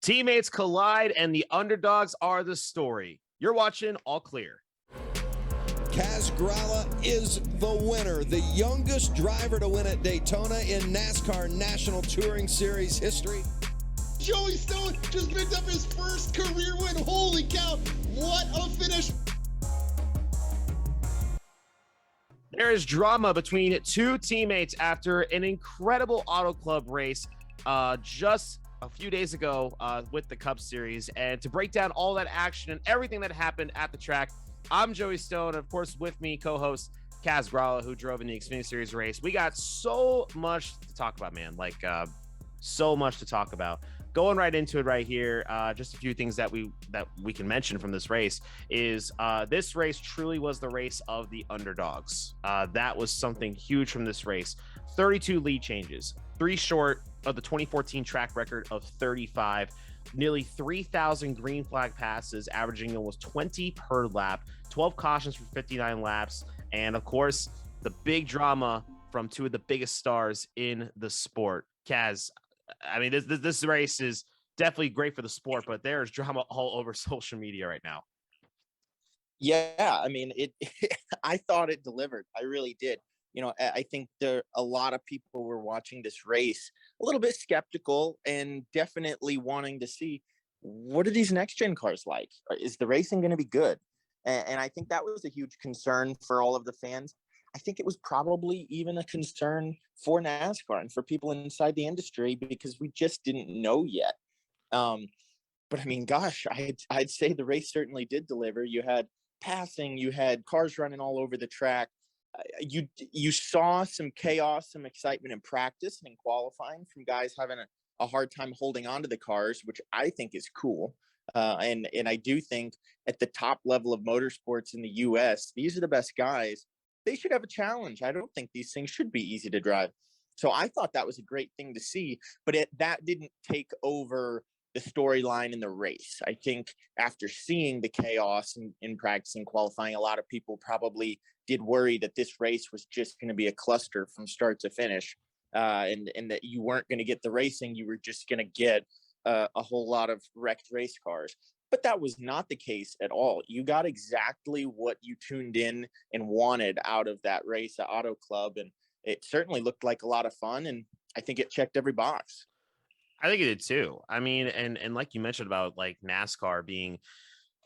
Teammates collide and the underdogs are the story. You're watching All Clear. Kaz Grala is the winner, the youngest driver to win at Daytona in NASCAR National Touring Series history. Joey Stone just picked up his first career win. Holy cow, what a finish. There is drama between two teammates after an incredible Auto Club race just a few days ago with the Cup Series. And to break down all that action and everything that happened at the track, I'm Joey Stone. And of course, with me, co-host Kaz Grala, who drove in the Xfinity Series race. We got so much to talk about, man. So much to talk about. Going right into it right here, just a few things that we can mention from this race is this race truly was the race of the underdogs. That was something huge from this race. 32 lead changes, 3 short of the 2014 track record of 35, nearly 3,000 green flag passes, averaging almost 20 per lap, 12 cautions for 59 laps, and of course, the big drama from two of the biggest stars in the sport. Kaz, I mean, this race is definitely great for the sport, but there's drama all over social media right now. Yeah, I mean, I thought it delivered. I really did. You know, I think a lot of people were watching this race a little bit skeptical and definitely wanting to see, what are these next gen cars like? Is the racing going to be good? And I think that was a huge concern for all of the fans. I think it was probably even a concern for NASCAR and for people inside the industry because we just didn't know yet. But I mean, gosh, I'd say the race certainly did deliver. You had passing, you had cars running all over the track. You saw some chaos, some excitement in practice and in qualifying from guys having a hard time holding on to the cars, which I think is cool. And I do think at the top level of motorsports in the US, these are the best guys. They should have a challenge. I don't think these things should be easy to drive. So I thought that was a great thing to see, but that didn't take over the storyline in the race. I think after seeing the chaos in practice and qualifying, a lot of people probably did worry that this race was just going to be a cluster from start to finish, and that you weren't going to get the racing. You were just going to get a whole lot of wrecked race cars. But that was not the case at all. You got exactly what you tuned in and wanted out of that race at Auto Club. And it certainly looked like a lot of fun. And I think it checked every box. I think it did too. I mean, and like you mentioned about like NASCAR being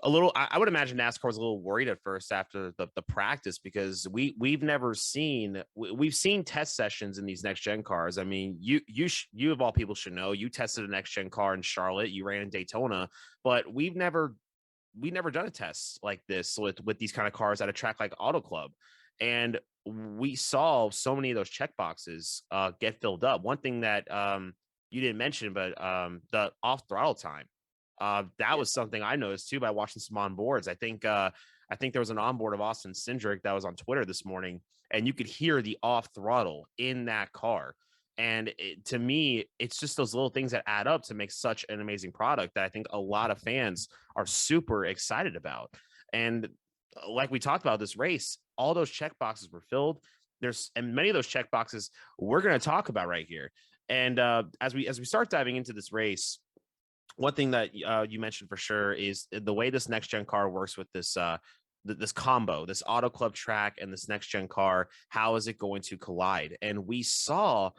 a little, I would imagine NASCAR was a little worried at first after the practice, because we've seen test sessions in these next gen cars. I mean, you of all people should know, you tested a next gen car in Charlotte, you ran in Daytona, but we've never done a test like this with these kind of cars at a track like Auto Club. And we saw so many of those check boxes get filled up. One thing that you didn't mention, but the off throttle time. That was something I noticed too by watching some onboards. I think there was an onboard of Austin Cindric that was on Twitter this morning, and you could hear the off throttle in that car. And to me, it's just those little things that add up to make such an amazing product that I think a lot of fans are super excited about. And like we talked about this race, all those check boxes were filled. And many of those check boxes we're going to talk about right here. And as we start diving into this race, one thing that you mentioned for sure is the way this next gen car works with this this combo, this Auto Club track and this next gen car. How is it going to collide? And we saw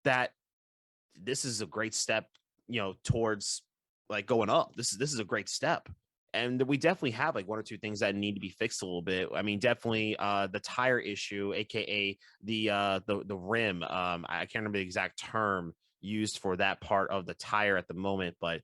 that this is a great step, towards like going up. This is a great step. And we definitely have like one or two things that need to be fixed a little bit. I mean, definitely the tire issue, aka the rim. I can't remember the exact term used for that part of the tire at the moment, but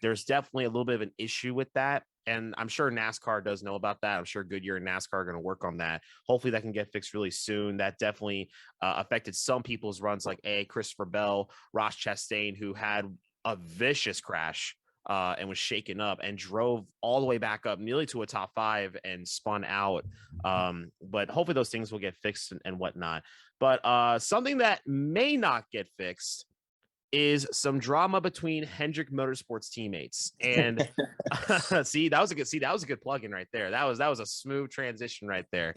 there's definitely a little bit of an issue with that. And I'm sure NASCAR does know about that. I'm sure Goodyear and NASCAR are going to work on that. Hopefully that can get fixed really soon. That definitely affected some people's runs, like Christopher Bell, Ross Chastain, who had a vicious crash and was shaken up and drove all the way back up nearly to a top 5 and spun out. But hopefully those things will get fixed and whatnot. But something that may not get fixed is some drama between Hendrick Motorsports teammates. And that was a good plug-in right there. That was a smooth transition right there.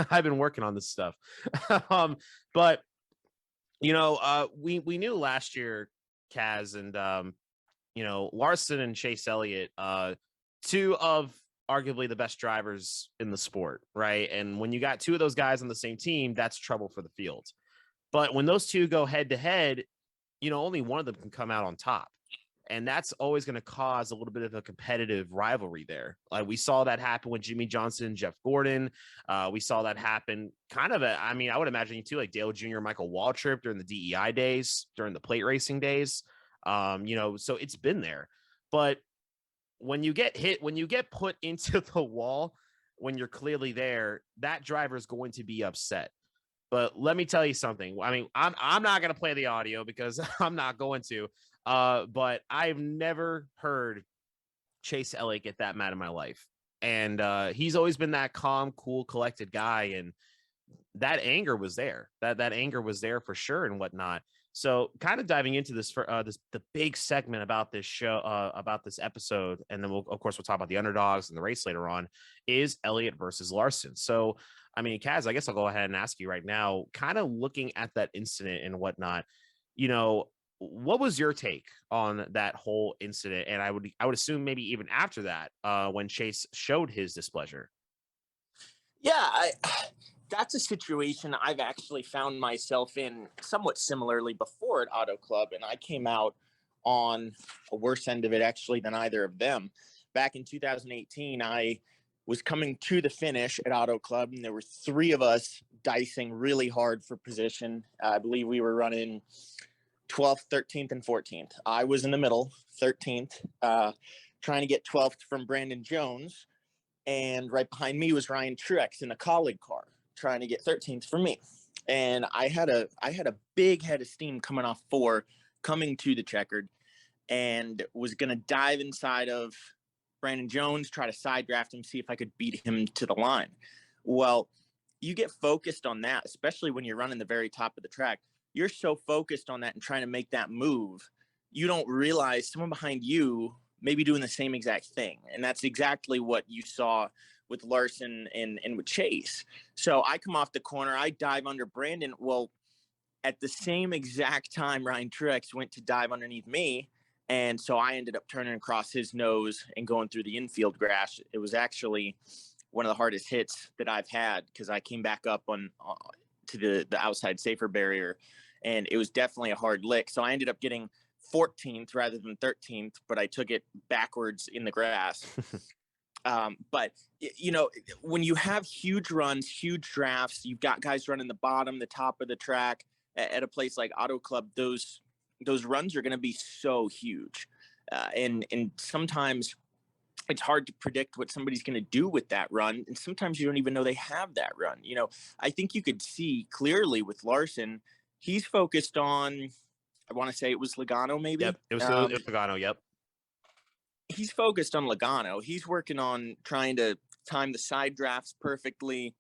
I've been working on this stuff. But we knew last year, Kaz, and Larson and Chase Elliott, two of arguably the best drivers in the sport, right? And when you got two of those guys on the same team, that's trouble for the field. But when those two go head to head, only one of them can come out on top. And that's always going to cause a little bit of a competitive rivalry there. Like we saw that happen with Jimmy Johnson and Jeff Gordon. We saw that happen I would imagine too, like Dale Jr., Michael Waltrip during the DEI days, during the plate racing days. So it's been there. But when you get hit, when you get put into the wall, when you're clearly there, that driver is going to be upset. But let me tell you something. I mean, I'm not going to play the audio because I'm not going to. But I've never heard Chase Elliott get that mad in my life. And he's always been that calm, cool, collected guy. And that anger was there. That anger was there for sure and whatnot. So kind of diving into this for the big segment about this show, about this episode. And then we'll talk about the underdogs and the race later on, is Elliott versus Larson. So, I mean, Kaz, I guess I'll go ahead and ask you right now, kind of looking at that incident and whatnot, what was your take on that whole incident? And I would assume maybe even after that, when Chase showed his displeasure. Yeah, that's a situation I've actually found myself in somewhat similarly before at Auto Club. And I came out on a worse end of it actually than either of them. Back in 2018, I was coming to the finish at Auto Club, and there were three of us dicing really hard for position. I believe we were running 12th, 13th, and 14th. I was in the middle, 13th, trying to get 12th from Brandon Jones. And right behind me was Ryan Truex in a colleague car, trying to get 13th for me. And I had a big head of steam coming off 4, coming to the checkered, and was going to dive inside of Brandon Jones, try to side draft him, see if I could beat him to the line. Well, you get focused on that, especially when you're running the very top of the track. You're so focused on that and trying to make that move, you don't realize someone behind you may be doing the same exact thing. And that's exactly what you saw with Larson and with Chase. So I come off the corner, I dive under Brandon. Well, at the same exact time, Ryan Truex went to dive underneath me. And so I ended up turning across his nose and going through the infield grass. It was actually one of the hardest hits that I've had, because I came back up to the outside safer barrier, and it was definitely a hard lick. So I ended up getting 14th rather than 13th, but I took it backwards in the grass. But when you have huge runs, huge drafts, you've got guys running the bottom, the top of the track at a place like Auto Club, those runs are going to be so huge. And sometimes it's hard to predict what somebody's going to do with that run. And sometimes you don't even know they have that run. I think you could see clearly with Larson, he's focused on, I want to say it was Logano, maybe. Yep, it was Logano. Yep. He's focused on Logano. He's working on trying to time the side drafts perfectly,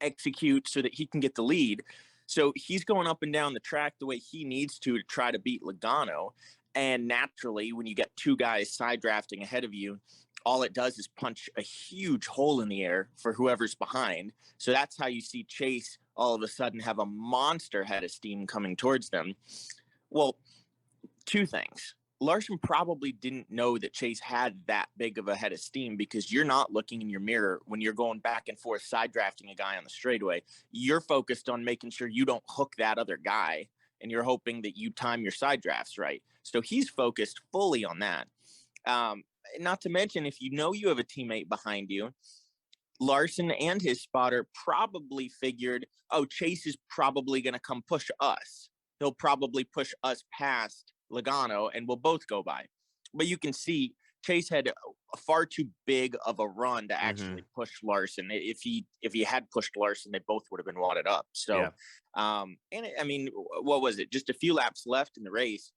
execute so that he can get the lead. So he's going up and down the track the way he needs to try to beat Logano. And naturally, when you get two guys side drafting ahead of you, all it does is punch a huge hole in the air for whoever's behind. So that's how you see Chase all of a sudden have a monster head of steam coming towards them. Well, two things. Larson probably didn't know that Chase had that big of a head of steam, because you're not looking in your mirror when you're going back and forth side drafting a guy on the straightaway. You're focused on making sure you don't hook that other guy, and you're hoping that you time your side drafts right. So he's focused fully on that. Not to mention, if you know you have a teammate behind you, Larson and his spotter probably figured, oh, Chase is probably going to come push us. He'll probably push us past Logano and we'll both go by. But you can see Chase had a far too big of a run to actually push Larson. If he had pushed Larson, they both would have been wadded up. So, what was it? Just a few laps left in the race.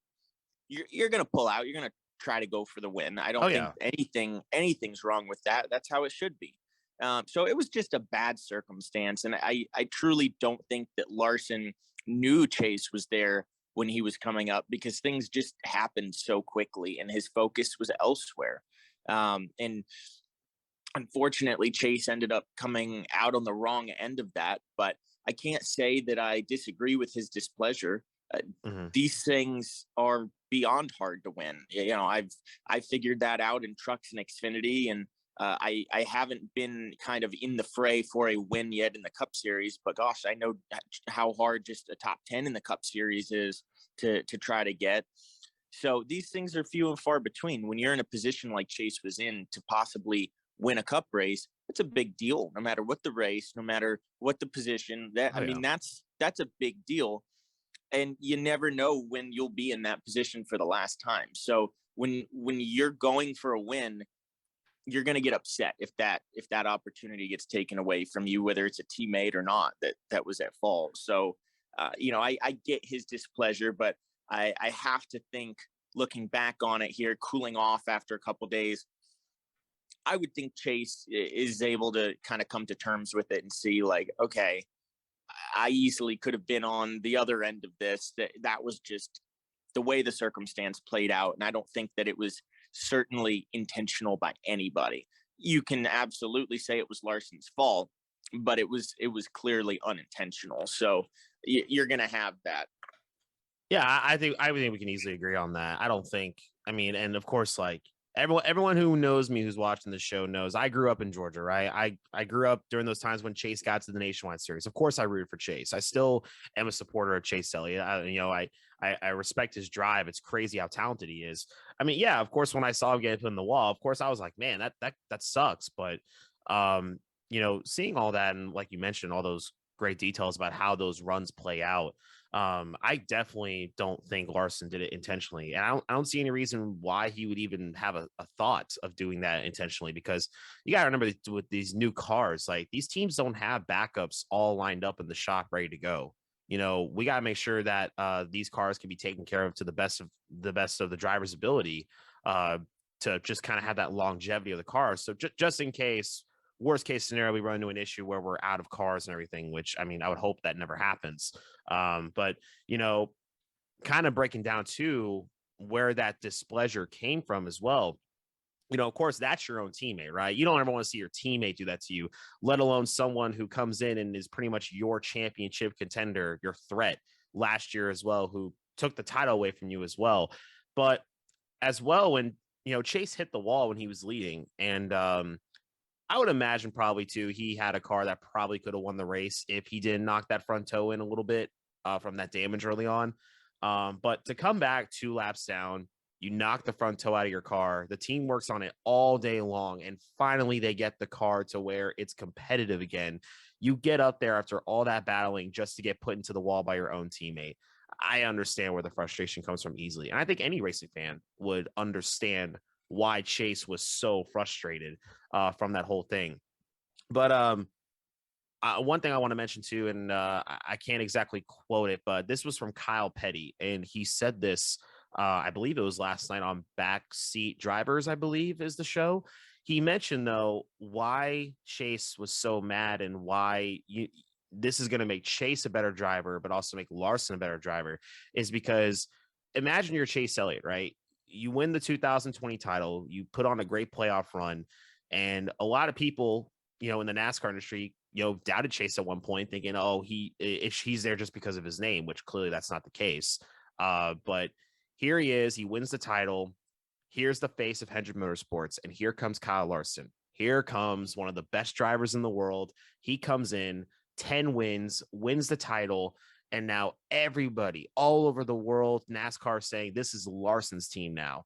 You're going to pull out. You're going to try to go for the win. I don't think anything's wrong with that. That's how it should be. So it was just a bad circumstance. And I truly don't think that Larson knew Chase was there when he was coming up, because things just happened so quickly and his focus was elsewhere. And unfortunately, Chase ended up coming out on the wrong end of that. But I can't say that I disagree with his displeasure. These things are beyond hard to win. You know, I figured that out in trucks and Xfinity, and I haven't been kind of in the fray for a win yet in the Cup Series, but gosh, I know how hard just a top 10 in the Cup Series is to try to get. So these things are few and far between. When you're in a position like Chase was in to possibly win a Cup race, it's a big deal, no matter what the race, no matter what the position. I mean, that's a big deal. And you never know when you'll be in that position for the last time. So when you're going for a win, you're going to get upset if that opportunity gets taken away from you, whether it's a teammate or not that was at fault. So, you know, I get his displeasure, but I have to think, looking back on it here, cooling off after a couple of days, I would think Chase is able to kind of come to terms with it and see, like, okay, I easily could have been on the other end of this. That was just the way the circumstance played out. And I don't think that it was certainly intentional by anybody. You can absolutely say it was Larson's fault, but it was clearly unintentional. So you're going to have that. Yeah, I think we can easily agree on that. I don't think, I mean, and of course, like everyone who knows me, who's watching the show, knows I grew up in Georgia, right? I grew up during those times when Chase got to the Nationwide Series. Of course, I rooted for Chase. I still am a supporter of Chase Elliott. I respect his drive. It's crazy how talented he is. I mean, yeah, of course, when I saw him get put in the wall, of course, I was like, man, that sucks. But you know, seeing all that, and like you mentioned, all those great details about how those runs play out. I definitely don't think Larson did it intentionally. And I don't see any reason why he would even have a thought of doing that intentionally, because you got to remember with these new cars, like these teams don't have backups all lined up in the shop ready to go. You know, we got to make sure that these cars can be taken care of to the best of the driver's ability to just kind of have that longevity of the car. So just in case, worst case scenario, we run into an issue where we're out of cars and everything, which, I mean, I would hope that never happens. But, you know, kind of breaking down too where that displeasure came from as well. You know, of course, that's your own teammate, right? You don't ever want to see your teammate do that to you, let alone someone who comes in and is pretty much your championship contender, your threat last year as well, who took the title away from you as well. But as well, when, you know, Chase hit the wall when he was leading, and I would imagine probably too, he had a car that probably could have won the race if he didn't knock that front toe in a little bit from that damage early on. But to come back 2 laps down, you knock the front toe out of your car, the team works on it all day long, and finally they get the car to where it's competitive again. You get up there after all that battling just to get put into the wall by your own teammate. I understand where the frustration comes from easily. And I think any racing fan would understand why Chase was so frustrated from that whole thing. But one thing I want to mention too, and I can't exactly quote it, but this was from Kyle Petty, and he said this, I believe it was last night on Backseat Drivers, I believe is the show. He mentioned, though, why Chase was so mad and why this is going to make Chase a better driver, but also make Larson a better driver, is because imagine you're Chase Elliott, right? You win the 2020 title, you put on a great playoff run, and a lot of people, you know, in the NASCAR industry, you know, doubted Chase at one point, thinking, oh, he's there just because of his name, which clearly that's not the case. But here he is, he wins the title. Here's the face of Hendrick Motorsports, and here comes Kyle Larson. Here comes one of the best drivers in the world. He comes in, 10 wins, wins the title. And now everybody all over the world, NASCAR, saying this is Larson's team now.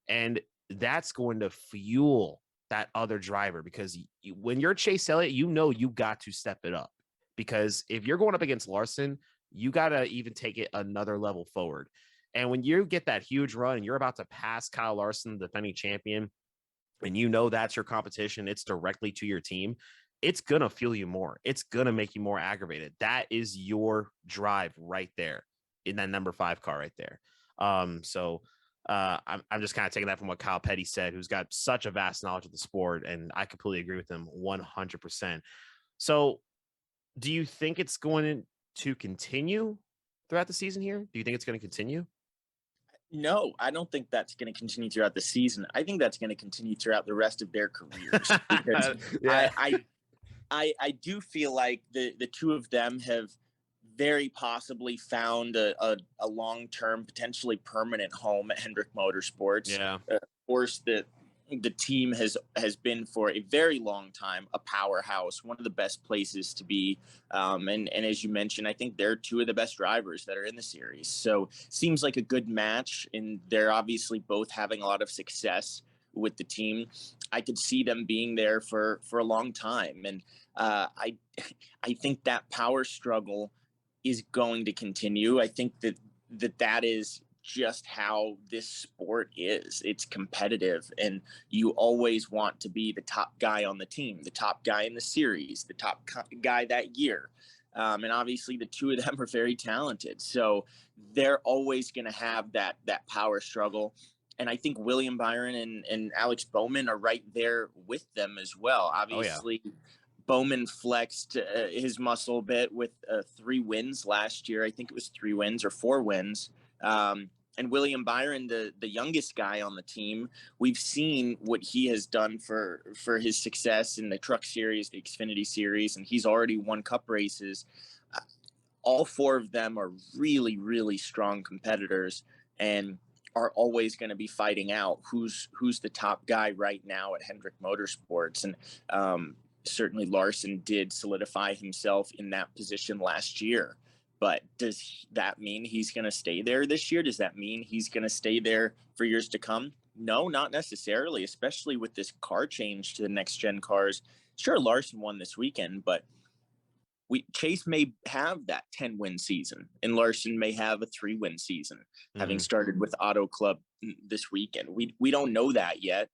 And that's going to fuel that other driver, because when you're Chase Elliott, you know you got to step it up. Because if you're going up against Larson, you got to even take it another level forward. And when you get that huge run and you're about to pass Kyle Larson, the defending champion, and you know that's your competition, it's directly to your team, it's going to fuel you more. It's going to make you more aggravated. That is your drive right there in that number 5 car right there. So I'm just kind of taking that from what Kyle Petty said, who's got such a vast knowledge of the sport. And I completely agree with him 100%. So do you think it's going to continue throughout the season here? Do you think it's going to continue? No, I don't think that's going to continue throughout the season. I think that's going to continue throughout the rest of their careers, because Yeah. I do feel like the two of them have very possibly found a long-term, potentially permanent home at Hendrick Motorsports. Yeah. Of course, the team has been for a very long time a powerhouse, one of the best places to be. And as you mentioned, I think they're two of the best drivers that are in the series. So seems like a good match, and they're obviously both having a lot of success with the team. I could see them being there for a long time, and I think that power struggle is going to continue. I think that is just how this sport is. It's competitive, and you always want to be the top guy on the team, the top guy in the series, the top guy that year. And obviously the two of them are very talented. So they're always going to have that power struggle. And I think William Byron and Alex Bowman are right there with them as well. Obviously, Bowman flexed his muscle a bit with 3 wins last year. I think it was 3 wins or 4 wins. And William Byron, the youngest guy on the team, we've seen what he has done for his success in the Truck Series, the Xfinity Series, and he's already won Cup races. All 4 of them are really, really strong competitors and are always going to be fighting out who's the top guy right now at Hendrick Motorsports. And certainly Larson did solidify himself in that position last year. But does that mean he's going to stay there this year? Does that mean he's going to stay there for years to come? No, not necessarily, especially with this car change to the next gen cars. Sure, Larson won this weekend, but Chase may have that 10-win season, and Larson may have a 3-win season, having started with Auto Club this weekend. We don't know that yet,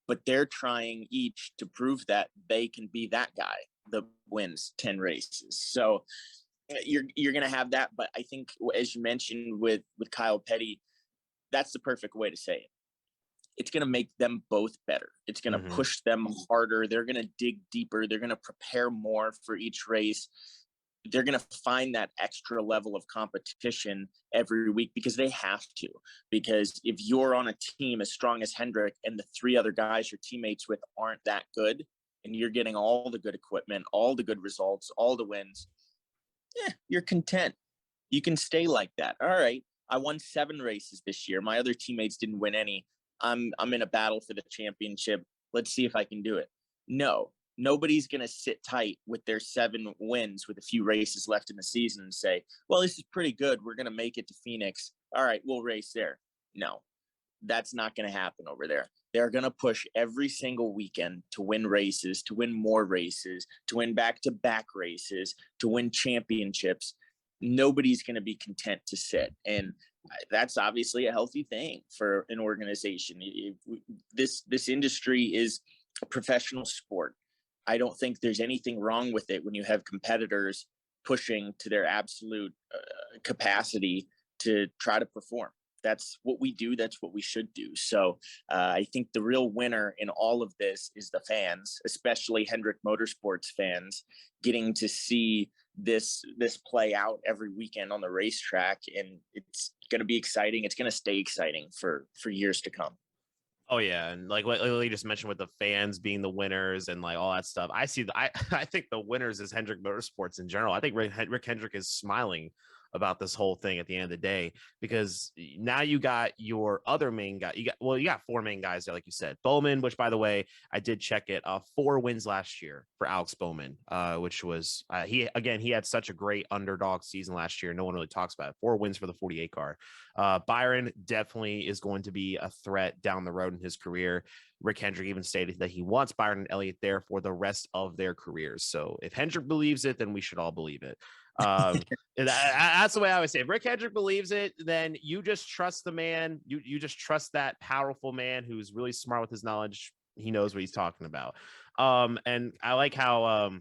but they're trying each to prove that they can be that guy that wins 10 races. So you're going to have that. But I think, as you mentioned with Kyle Petty, that's the perfect way to say it. It's going to make them both better. It's going to push them harder. They're going to dig deeper. They're going to prepare more for each race. They're going to find that extra level of competition every week because they have to. Because if you're on a team as strong as Hendrick and the 3 other guys you're teammates with aren't that good, and you're getting all the good equipment, all the good results, all the wins, you're content. You can stay like that. All right, I won 7 races this year. My other teammates didn't win any. I'm in a battle for the championship. Let's see if I can do it. No, nobody's going to sit tight with their 7 wins with a few races left in the season and say, well, this is pretty good. We're going to make it to Phoenix. All right, we'll race there. No, that's not going to happen over there. They're going to push every single weekend to win races, to win more races, to win back-to-back races, to win championships. Nobody's going to be content to sit. And that's obviously a healthy thing for an organization. This industry is a professional sport. I don't think there's anything wrong with it when you have competitors pushing to their absolute capacity to try to perform. That's what we do. That's what we should do. So I think the real winner in all of this is the fans, especially Hendrick Motorsports fans, getting to see this play out every weekend on the racetrack. And it's going to be exciting. It's going to stay exciting for years to come. Oh yeah, and like what you just mentioned with the fans being the winners and like all that stuff, I think the winners is Hendrick Motorsports in general. I think Rick Hendrick is smiling about this whole thing at the end of the day, because now you got your other main guy. You got 4 main guys there, like you said. Bowman, which by the way, I did check it, 4 wins last year for Alex Bowman, which was he had such a great underdog season last year. No one really talks about it. 4 wins for the 48 car. Byron definitely is going to be a threat down the road in his career. Rick Hendrick even stated that he wants Byron and Elliott there for the rest of their careers. So if Hendrick believes it, then we should all believe it. That's the way I would say. If Rick Hendrick believes it, then you just trust the man. You just trust that powerful man who's really smart with his knowledge. He knows what he's talking about. And I like how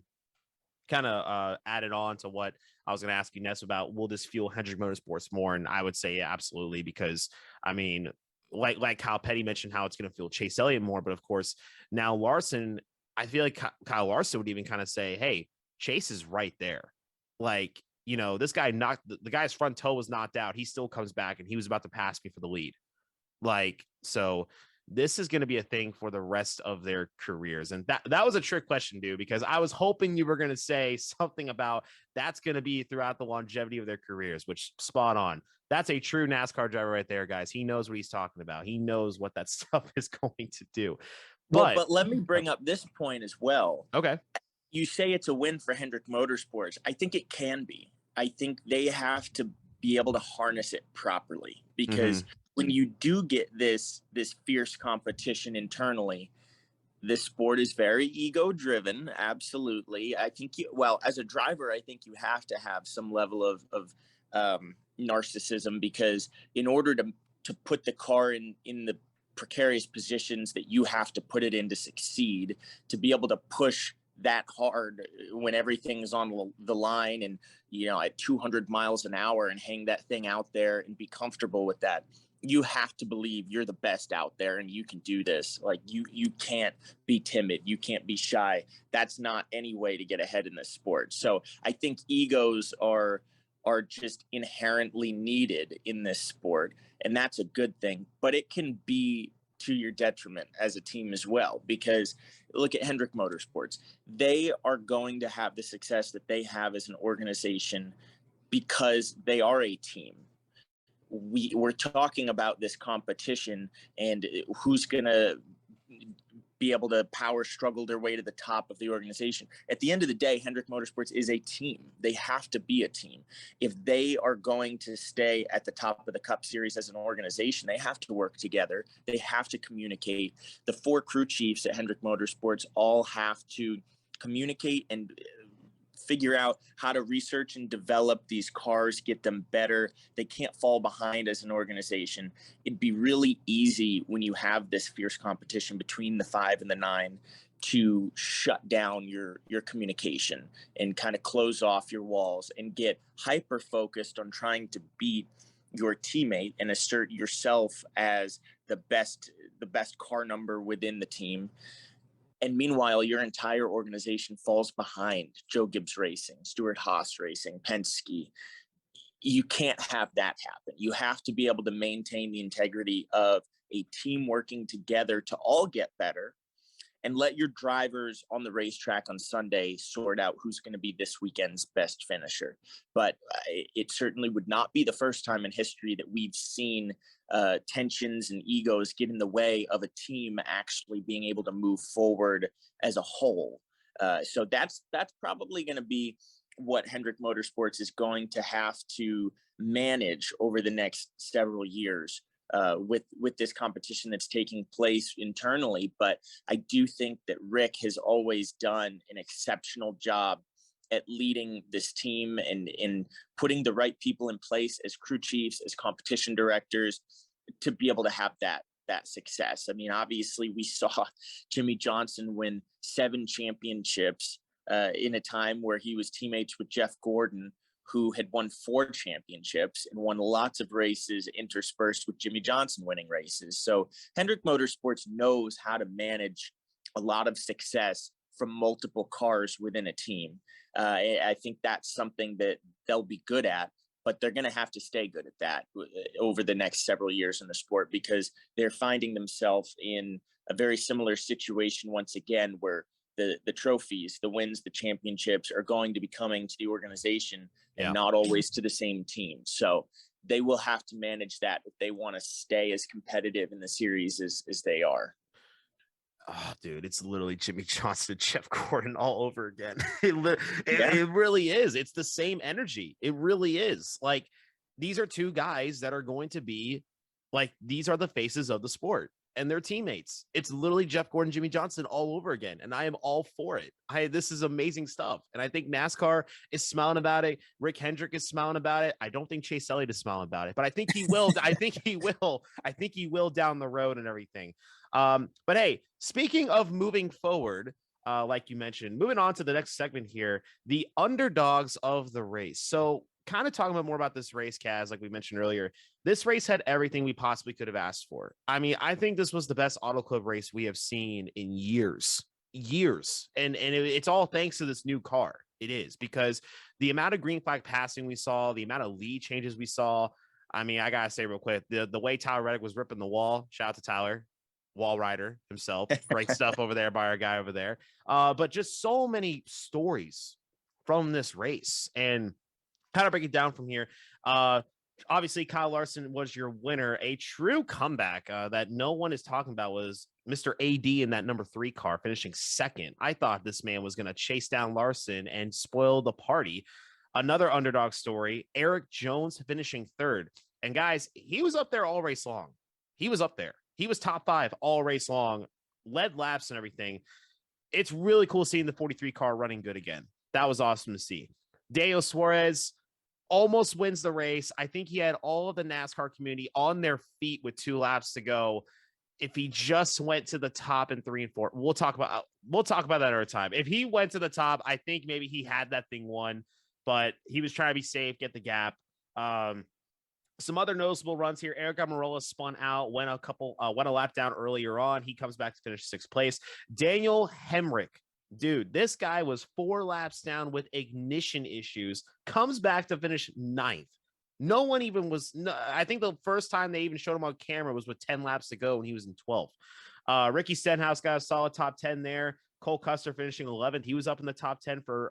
kind of added on to what I was going to ask you, Ness, about will this fuel Hendrick Motorsports more? And I would say absolutely, because I mean, like Kyle Petty mentioned, how it's going to fuel Chase Elliott more. But of course, now Larson, I feel like Kyle Larson would even kind of say, hey, Chase is right there. Like, you know, this guy the guy's front toe was knocked out. He still comes back and he was about to pass me for the lead. Like, so this is going to be a thing for the rest of their careers. And that was a trick question, dude, because I was hoping you were going to say something about that's going to be throughout the longevity of their careers, which spot on. That's a true NASCAR driver right there, guys. He knows what he's talking about. He knows what that stuff is going to do. But let me bring up this point as well. Okay. You say it's a win for Hendrick Motorsports. I think it can be. I think they have to be able to harness it properly, because when you do get this fierce competition internally, this sport is very ego driven. Absolutely. I think as a driver, I think you have to have some level of narcissism, because in order to put the car in the precarious positions that you have to put it in to succeed, to be able to push that hard when everything's on the line and, at 200 miles an hour, and hang that thing out there and be comfortable with that. You have to believe you're the best out there and you can do this. Like you can't be timid. You can't be shy. That's not any way to get ahead in this sport. So I think egos are just inherently needed in this sport, and that's a good thing, but it can be to your detriment as a team as well, because look at Hendrick Motorsports. They are going to have the success that they have as an organization because they are a team. We're talking about this competition and who's going to be able to power struggle their way to the top of the organization. At the end of the day, Hendrick Motorsports is a team. They have to be a team. If they are going to stay at the top of the Cup Series as an organization, they have to work together. They have to communicate. The 4 crew chiefs at Hendrick Motorsports all have to communicate and figure out how to research and develop these cars, get them better. They can't fall behind as an organization. It'd be really easy when you have this fierce competition between the 5 and the 9 to shut down your communication and kind of close off your walls and get hyper focused on trying to beat your teammate and assert yourself as the best car number within the team. And meanwhile, your entire organization falls behind Joe Gibbs Racing, Stewart-Haas Racing, Penske. You can't have that happen. You have to be able to maintain the integrity of a team working together to all get better, and let your drivers on the racetrack on Sunday sort out who's going to be this weekend's best finisher. But it certainly would not be the first time in history that we've seen tensions and egos get in the way of a team actually being able to move forward as a whole. So that's probably going to be what Hendrick Motorsports is going to have to manage over the next several years with this competition that's taking place internally. But I do think that Rick has always done an exceptional job at leading this team and in putting the right people in place as crew chiefs, as competition directors, to be able to have that success. I mean, obviously we saw Jimmy Johnson win 7 championships in a time where he was teammates with Jeff Gordon, who had won 4 championships and won lots of races interspersed with Jimmy Johnson winning races. So Hendrick Motorsports knows how to manage a lot of success from multiple cars within a team. I think that's something that they'll be good at, but they're going to have to stay good at that over the next several years in the sport, because they're finding themselves in a very similar situation once again, where the trophies, the wins, the championships are going to be coming to the organization and not always to the same team. So they will have to manage that if they want to stay as competitive in the series as they are. Oh, dude, it's literally Jimmy Johnson and Jeff Gordon all over again. It really is. It's the same energy. It really is. Like, these are 2 guys that are going to be like, these are the faces of the sport and their teammates. It's literally Jeff Gordon, Jimmy Johnson all over again. And I am all for it. This is amazing stuff. And I think NASCAR is smiling about it. Rick Hendrick is smiling about it. I don't think Chase Elliott is smiling about it, but I think he will. I think he will down the road and everything. But hey, speaking of moving forward, like you mentioned, moving on to the next segment here, the underdogs of the race. So kind of talking about more about this race, Kaz, like we mentioned earlier, this race had everything we possibly could have asked for. I mean, I think this was the best Auto Club race we have seen in years. And it's all thanks to this new car. It is, because the amount of green flag passing we saw, the amount of lead changes we saw. I mean, I gotta say real quick, the way Tyler Reddick was ripping the wall, shout out to Tyler. Wall Rider himself. Great stuff over there by our guy over there. But just so many stories from this race, and kind of break it down from here. Obviously, Kyle Larson was your winner. A true comeback that no one is talking about was Mr. AD in that number 3 car, finishing second. I thought this man was going to chase down Larson and spoil the party. Another underdog story, Eric Jones finishing third. And guys, he was up there all race long. He was up there. He was top 5 all race long, led laps and everything. It's really cool seeing the 43 car running good again. That was awesome to see. Daniel Suarez almost wins the race. I think he had all of the NASCAR community on their feet with 2 laps to go. If he just went to the top in 3 and 4, we'll talk about that another time. If he went to the top, I think maybe he had that thing won, but he was trying to be safe, get the gap. Some other noticeable runs here. Eric Almirola spun out, went a lap down earlier on. He comes back to finish 6th place. Daniel Hamrick, dude, this guy was 4 laps down with ignition issues, comes back to finish 9th. No one even was, I think the first time they even showed him on camera was with 10 laps to go, and he was in 12th. Ricky Stenhouse got a solid top 10 there. Cole Custer finishing 11th. He was up in the top 10 for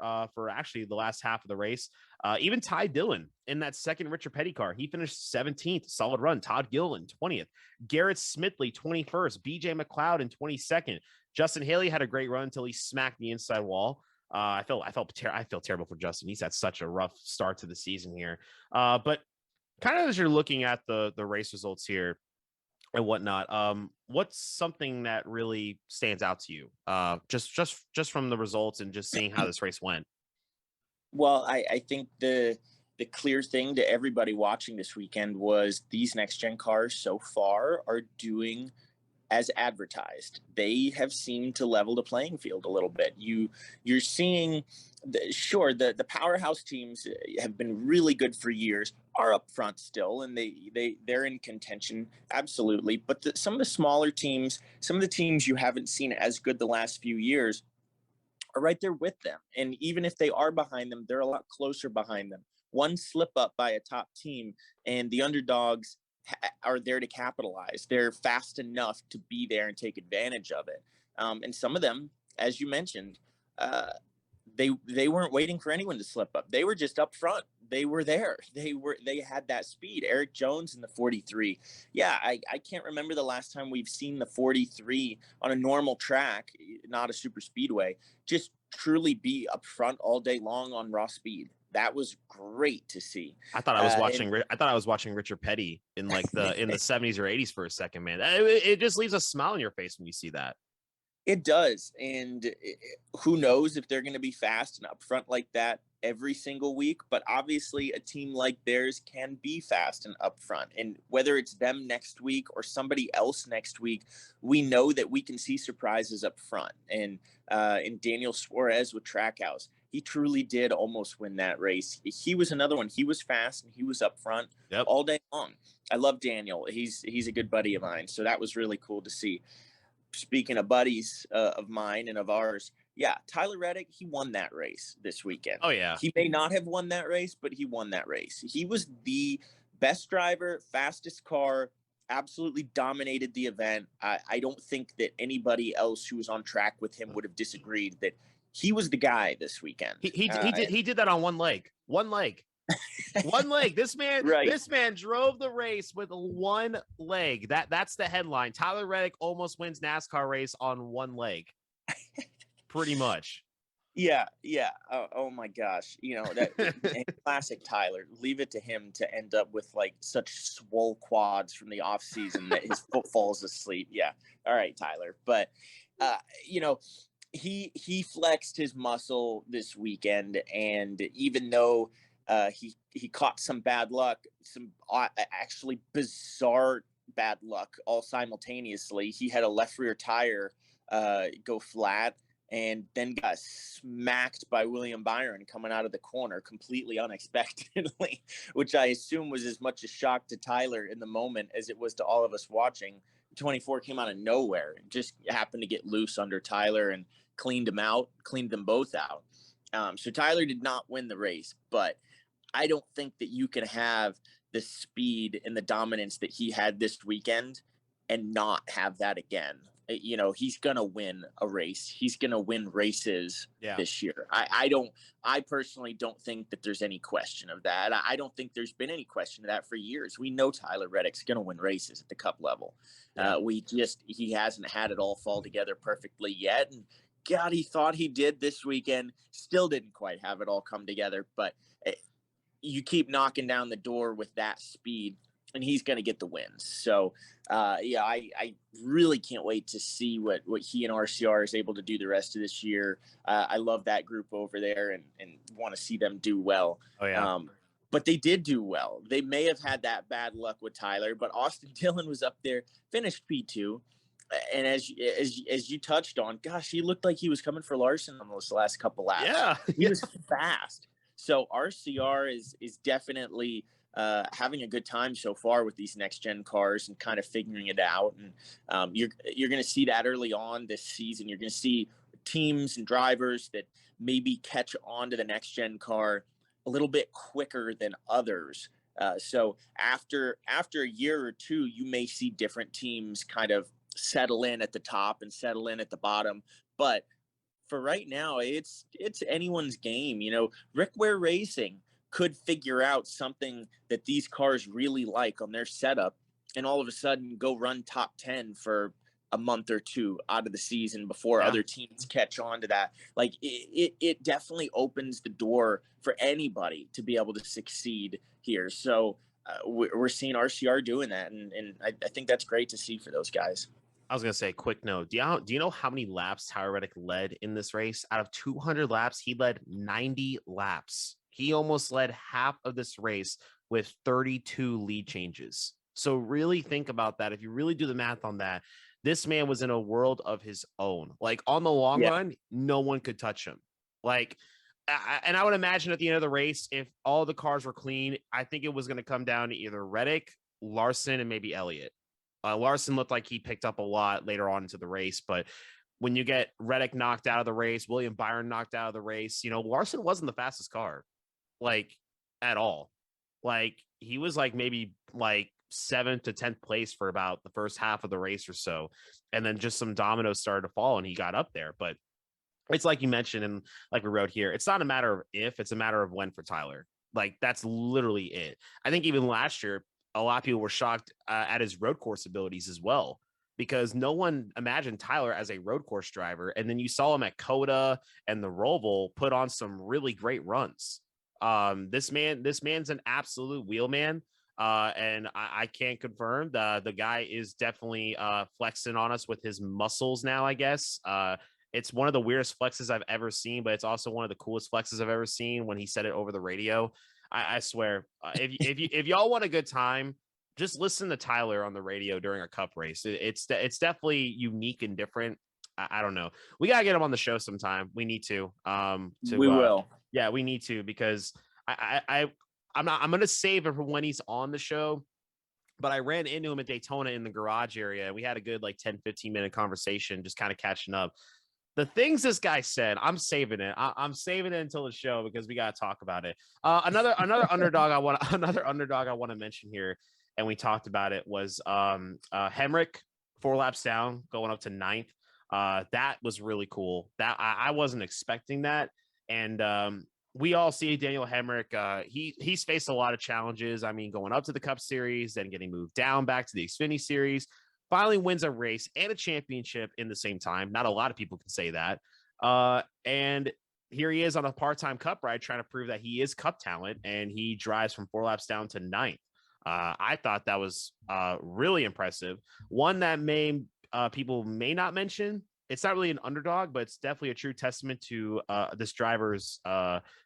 actually the last half of the race. Even Ty Dillon in that second Richard Petty car, he finished 17th. Solid run. Todd Gilliland, 20th. Garrett Smithley, 21st. BJ McLeod in 22nd. Justin Haley had a great run until he smacked the inside wall. I feel terrible for Justin. He's had such a rough start to the season here. But kind of as you're looking at the race results here and whatnot, what's something that really stands out to you? Just from the results and just seeing how this race went. Well, I think the clear thing to everybody watching this weekend was these next gen cars so far are doing as advertised. They have seemed to level the playing field a little bit. You're seeing the powerhouse teams have been really good for years, are up front still, and they're in contention, absolutely. But some of the smaller teams, some of the teams you haven't seen as good the last few years, are right there with them. And even if they are behind them, they're a lot closer behind them. One slip up by a top team, and the underdogs are there to capitalize. They're fast enough to be there and take advantage of it. And some of them, as you mentioned, they weren't waiting for anyone to slip up. They were just up front. They were there. They had that speed. Eric Jones in the 43. Yeah, I can't remember the last time we've seen the 43 on a normal track, not a super speedway, just truly be up front all day long on raw speed. That was great to see. I thought I was watching Richard Petty in like in the 70s or 80s for a second, man. It just leaves a smile on your face when you see that. It does. And who knows if they're going to be fast and upfront like that every single week. But obviously a team like theirs can be fast and upfront. And whether it's them next week or somebody else next week, we know that we can see surprises up front. And in Daniel Suarez with Trackhouse, he truly did almost win that race. He was another one. He was fast and he was up front all day long. I love Daniel. He's a good buddy of mine. So that was really cool to see. Speaking of buddies of mine and of ours, yeah, Tyler Reddick, he won that race this weekend. Oh, yeah. He may not have won that race, but he won that race. He was the best driver, fastest car, absolutely dominated the event. I don't think that anybody else who was on track with him would have disagreed that he was the guy this weekend. He did that on one leg. One leg. This man drove the race with one leg. That's the headline. Tyler Reddick almost wins NASCAR race on one leg. Pretty much. Yeah. Oh my gosh. You know, that classic Tyler. Leave it to him to end up with like such swole quads from the off season that his foot falls asleep. Yeah. All right, Tyler. But you know, he flexed his muscle this weekend, and even though he caught some bad luck, some actually bizarre bad luck all simultaneously. He had a left rear tire go flat, and then got smacked by William Byron coming out of the corner completely unexpectedly, which I assume was as much a shock to Tyler in the moment as it was to all of us watching. 24 came out of nowhere and just happened to get loose under Tyler and cleaned them both out. So Tyler did not win the race, but I don't think that you can have the speed and the dominance that he had this weekend and not have that again. You know, he's going to win a race. He's going to win races this year. I personally don't think that there's any question of that. I don't think there's been any question of that for years. We know Tyler Reddick's going to win races at the Cup level. He hasn't had it all fall together perfectly yet. And God, he thought he did this weekend. Still didn't quite have it all come together. But you keep knocking down the door with that speed, and he's going to get the wins. So, I really can't wait to see what he and RCR is able to do the rest of this year. I love that group over there and want to see them do well. Oh, yeah. But they did do well. They may have had that bad luck with Tyler, but Austin Dillon was up there, finished P2. And as you touched on, gosh, he looked like he was coming for Larson on those last couple laps. Yeah. He was fast. So RCR is definitely having a good time so far with these next gen cars and kind of figuring it out. And you're going to see that early on this season. You're going to see teams and drivers that maybe catch on to the next gen car a little bit quicker than others. So after a year or two, you may see different teams kind of settle in at the top and settle in at the bottom. But for right now, it's anyone's game. You know, Rick Ware Racing could figure out something that these cars really like on their setup and all of a sudden go run top 10 for a month or two out of the season before other teams catch on to that. Like it definitely opens the door for anybody to be able to succeed here. So we're seeing RCR doing that. And I think that's great to see for those guys. I was going to say, quick note. Do you know how many laps Tyler Reddick led in this race? Out of 200 laps, he led 90 laps. He almost led half of this race with 32 lead changes. So really think about that. If you really do the math on that, this man was in a world of his own. Like on the long run, no one could touch him. Like, and I would imagine at the end of the race, if all the cars were clean, I think it was going to come down to either Reddick, Larson, and maybe Elliott. Larson looked like he picked up a lot later on into the race, but when you get Reddick knocked out of the race, William Byron knocked out of the race, you know, Larson wasn't the fastest car, like at all. Like he was like maybe like 7th to 10th place for about the first half of the race or so. And then just some dominoes started to fall and he got up there. But it's like you mentioned, and like we wrote here, it's not a matter of if, it's a matter of when for Tyler. Like that's literally it. I think even last year, a lot of people were shocked at his road course abilities as well, because no one imagined Tyler as a road course driver. And then you saw him at Coda and the Roval put on some really great runs. This man's an absolute wheelman. And I can't confirm the guy is definitely flexing on us with his muscles now, I guess. It's one of the weirdest flexes I've ever seen, but it's also one of the coolest flexes I've ever seen when he said it over the radio. I swear, if y'all want a good time, just listen to Tyler on the radio during a Cup race. It's definitely unique and different. I don't know. We gotta get him on the show sometime. We need to. We will. Yeah, we need to, because I'm gonna save it for when he's on the show. But I ran into him at Daytona in the garage area. We had a good like 10-15 minute conversation, just kind of catching up. The things this guy said, I'm saving it. I'm saving it until the show because we got to talk about it. Another underdog I want to mention here, and we talked about it, was Hamrick, 4 laps down, going up to 9th. That was really cool. That I wasn't expecting that, and we all see Daniel Hamrick. He's faced a lot of challenges. I mean, going up to the Cup Series, then getting moved down back to the Xfinity Series. Finally wins a race and a championship in the same time. Not a lot of people can say that. And here he is on a part-time Cup ride trying to prove that he is Cup talent, and he drives from 4 laps down to 9th. I thought that was really impressive. One that people may not mention. It's not really an underdog, but it's definitely a true testament to this driver's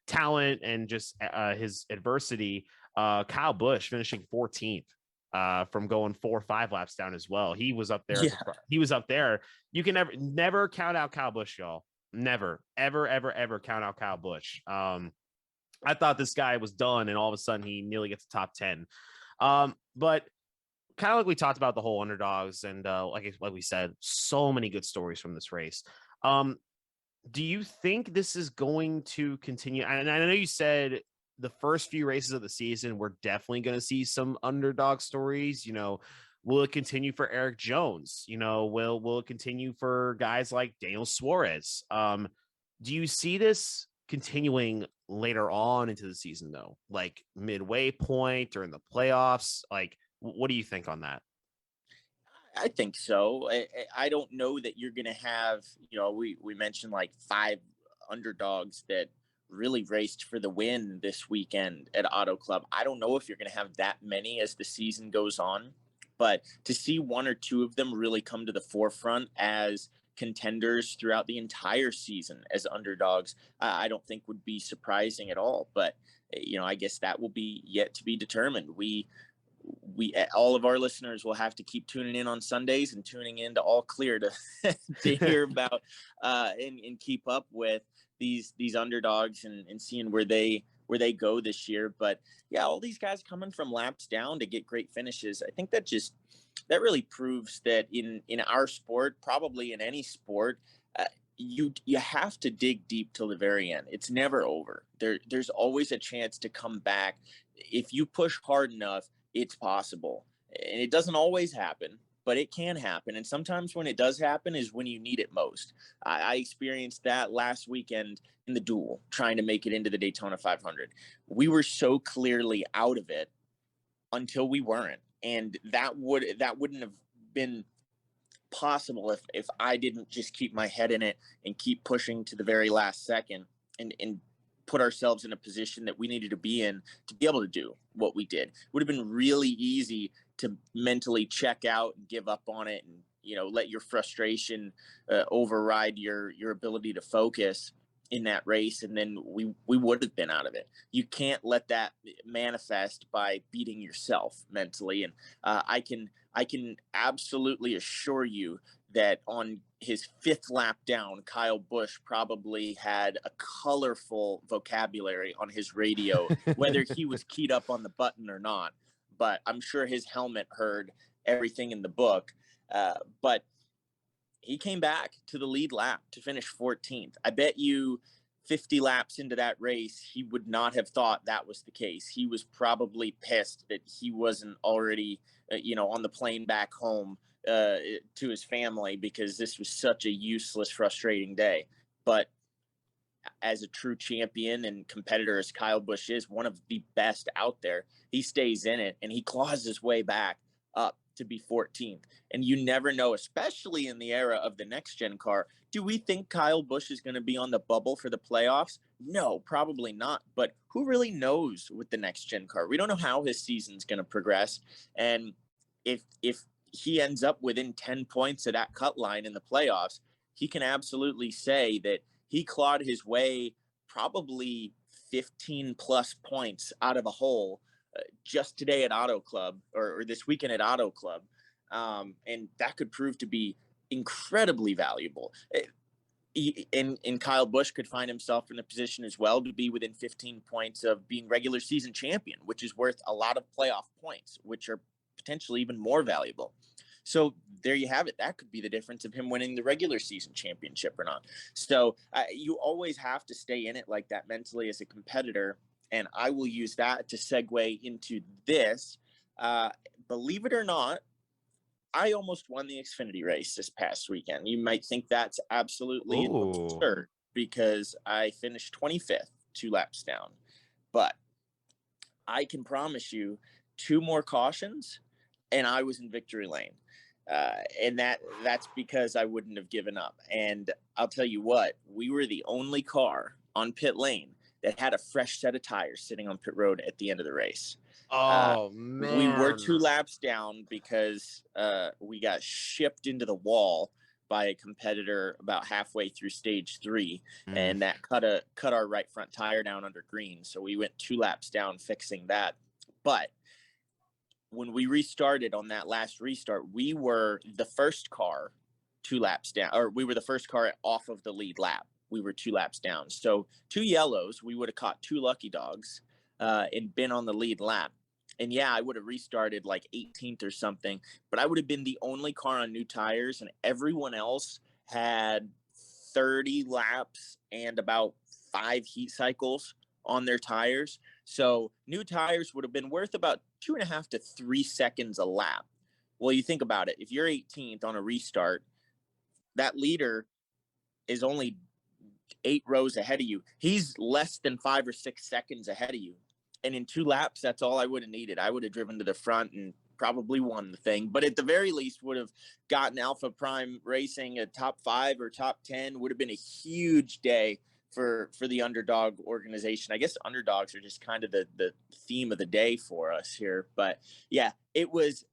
talent and just his adversity. Kyle Busch finishing 14th. From going 4 or 5 laps down as well. He was up there. Yeah. He was up there. You can never count out Kyle Busch, y'all. Never, ever count out Kyle Busch. I thought this guy was done, and all of a sudden he nearly gets the top 10. But kind of like we talked about the whole underdogs, and like we said, so many good stories from this race. Do you think this is going to continue? And I know you said the first few races of the season, we're definitely going to see some underdog stories. You know, Will it continue for Eric Jones? Will it continue for guys like Daniel Suarez? Do you see this continuing later on into the season, though, like midway point or in the playoffs? Like, what do you think on that? I think so. I don't know that you're going to have, we mentioned like 5 underdogs that really raced for the win this weekend at Auto Club. I don't know if you're going to have that many as the season goes on, but to see 1 or 2 of them really come to the forefront as contenders throughout the entire season as underdogs, I don't think would be surprising at all. But, I guess that will be yet to be determined. We all of our listeners will have to keep tuning in on Sundays and tuning in to All Clear to to hear about and keep up with these underdogs and seeing where they go this year. But yeah, all these guys coming from laps down to get great finishes. I think that really proves that in our sport, probably in any sport, you have to dig deep till the very end. It's never over. There's always a chance to come back. If you push hard enough, it's possible. And it doesn't always happen, but it can happen. And sometimes when it does happen is when you need it most. I experienced that last weekend in the duel, trying to make it into the Daytona 500. We were so clearly out of it until we weren't. And that wouldn't have been possible if I didn't just keep my head in it and keep pushing to the very last second and put ourselves in a position that we needed to be in to be able to do what we did. It would have been really easy to mentally check out and give up on it and, let your frustration override your ability to focus in that race. And then we would have been out of it. You can't let that manifest by beating yourself mentally. And I can absolutely assure you that on his 5th lap down, Kyle Busch probably had a colorful vocabulary on his radio, whether he was keyed up on the button or not. But I'm sure his helmet heard everything in the book. But he came back to the lead lap to finish 14th. I bet you 50 laps into that race, he would not have thought that was the case. He was probably pissed that he wasn't already, on the plane back home to his family, because this was such a useless, frustrating day. But as a true champion and competitor as Kyle Busch is, one of the best out there, he stays in it and he claws his way back up to be 14th. And you never know, especially in the era of the next gen car. Do we think Kyle Busch is going to be on the bubble for the playoffs? No, probably not. But who really knows with the next gen car? We don't know how his season's going to progress. And if he ends up within 10 points of that cut line in the playoffs, he can absolutely say that he clawed his way probably 15 plus points out of a hole just today at Auto Club or this weekend at Auto Club. And that could prove to be incredibly valuable. And Kyle Busch could find himself in a position as well to be within 15 points of being regular season champion, which is worth a lot of playoff points, which are potentially even more valuable. So there you have it. That could be the difference of him winning the regular season championship or not. So you always have to stay in it like that mentally as a competitor. And I will use that to segue into this. Believe it or not, I almost won the Xfinity race this past weekend. You might think that's absolutely absurd because I finished 25th, 2 laps down. But I can promise you 2 more cautions and I was in victory lane. And that's because I wouldn't have given up. And I'll tell you what, we were the only car on pit lane that had a fresh set of tires sitting on pit road at the end of the race. Man. We were 2 laps down because we got shipped into the wall by a competitor about halfway through stage 3, and that cut our right front tire down under green. So we went 2 laps down fixing that. But when we restarted on that last restart, we were the first car 2 laps down, or we were the first car off of the lead lap. We were 2 laps down. So 2 yellows, we would have caught 2 lucky dogs and been on the lead lap. And yeah, I would have restarted like 18th or something, but I would have been the only car on new tires, and everyone else had 30 laps and about 5 heat cycles on their tires. So new tires would have been worth about 2.5 to 3 seconds a lap. Well, you think about it. If you're 18th on a restart, that leader is only 8 rows ahead of you. He's less than 5 or 6 seconds ahead of you. And in 2 laps, that's all I would have needed. I would have driven to the front and probably won the thing, but at the very least would have gotten Alpha Prime Racing a top 5 or top 10. Would have been a huge day for the underdog organization. I guess underdogs are just kind of the theme of the day for us here. But yeah, it was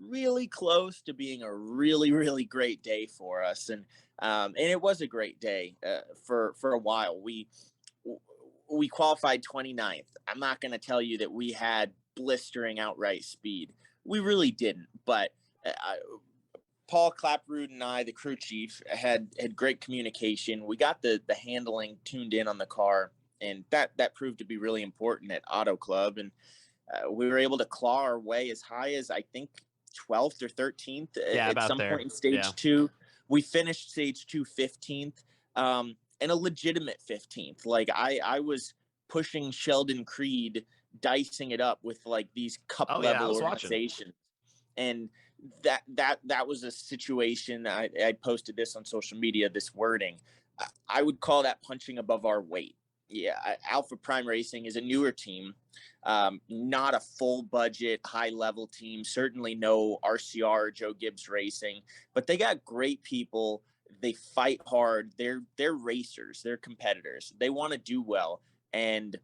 really close to being a really, really great day for us. And it was a great day for a while. We qualified 29th. I'm not going to tell you that we had blistering outright speed. We really didn't. But Paul Clapperud and I, the crew chief, had great communication. We got the handling tuned in on the car, and that proved to be really important at Auto Club. And we were able to claw our way as high as, I think, 12th or 13th at some point in stage 2. We finished stage 2 15th, and a legitimate 15th. Like I was pushing Sheldon Creed, dicing it up with like these cup level organizations. And that was a situation. I posted this on social media, this wording. I would call that punching above our weight. Yeah, Alpha Prime Racing is a newer team, not a full budget, high level team. Certainly no RCR or Joe Gibbs Racing, but they got great people. They fight hard. They're racers. They're competitors. They want to do well, and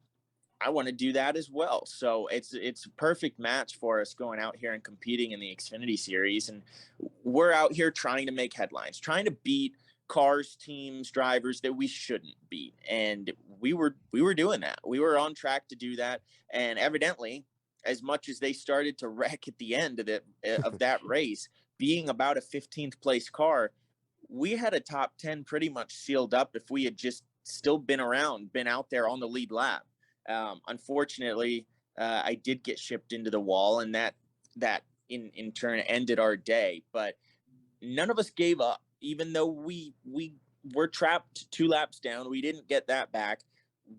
I want to do that as well. So it's a perfect match for us going out here and competing in the Xfinity Series. And we're out here trying to make headlines, trying to beat cars, teams, drivers that we shouldn't beat. And we were doing that. We were on track to do that. And evidently, as much as they started to wreck at the end of that race, being about a 15th place car, we had a top 10 pretty much sealed up if we had just still been out there on the lead lap. Unfortunately, I did get shipped into the wall, and that in turn ended our day. But none of us gave up, even though we were trapped 2 laps down. We didn't get that back.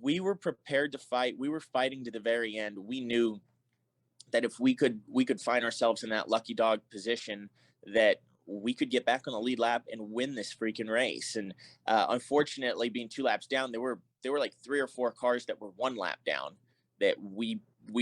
We were prepared to fight. We were fighting to the very end. We knew that if we could find ourselves in that lucky dog position, that we could get back on the lead lap and win this freaking race. And unfortunately, being 2 laps down, there were like 3 or 4 cars that were 1 lap down that we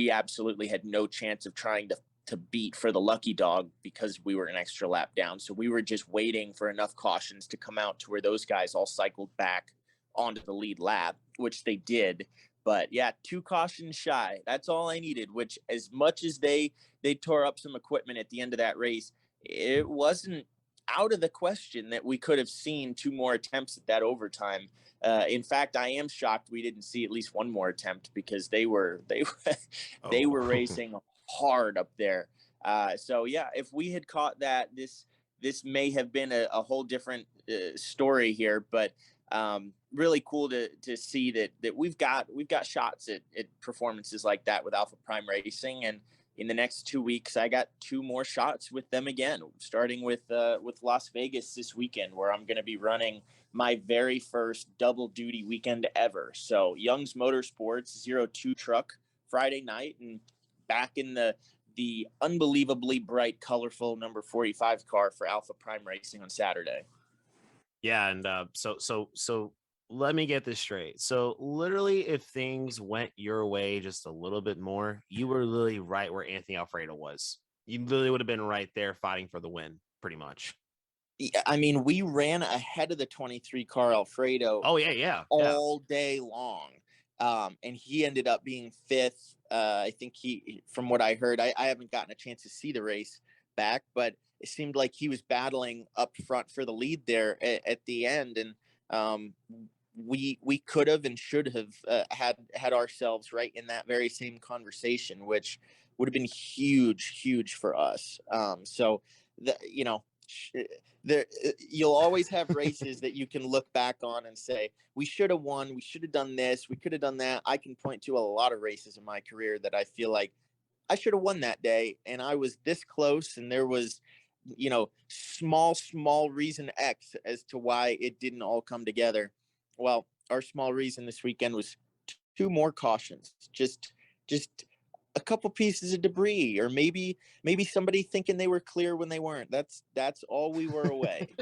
absolutely had no chance of trying to beat for the lucky dog because we were an extra lap down. So we were just waiting for enough cautions to come out to where those guys all cycled back onto the lead lap, which they did. But yeah, 2 cautions shy. That's all I needed, which as much as they tore up some equipment at the end of that race, it wasn't out of the question that we could have seen 2 more attempts at that overtime. In fact, I am shocked we didn't see at least 1 more attempt, because they were racing hard up there. So yeah, if we had caught that, this may have been a whole different story here. But really cool to see that we've got shots at performances like that with Alpha Prime Racing. And in the next 2 weeks, I got 2 more shots with them again, starting with Las Vegas this weekend, where I'm going to be running my very first double duty weekend ever. So Young's Motorsports 02 truck Friday night, and back in the unbelievably bright, colorful number 45 car for Alpha Prime Racing on Saturday. Yeah, and so let me get this straight. So literally, if things went your way just a little bit more, you were literally right where Anthony Alfredo was. You literally would have been right there fighting for the win, pretty much. Yeah, I mean, we ran ahead of the 23 car Alfredo. Oh yeah, all day long. And he ended up being 5th. I think from what I heard, I haven't gotten a chance to see the race back, but it seemed like he was battling up front for the lead there at the end. And we could have and should have had ourselves right in that very same conversation, which would have been huge for us. So you'll always have races that you can look back on and say, we should have won, we should have done this, we could have done that. I can point to a lot of races in my career that I feel like I should have won that day, and I was this close, and there was small reason X as to why it didn't all come together. Well, our small reason this weekend was 2 more cautions. Just a couple pieces of debris, or maybe somebody thinking they were clear when they weren't. That's all we were away.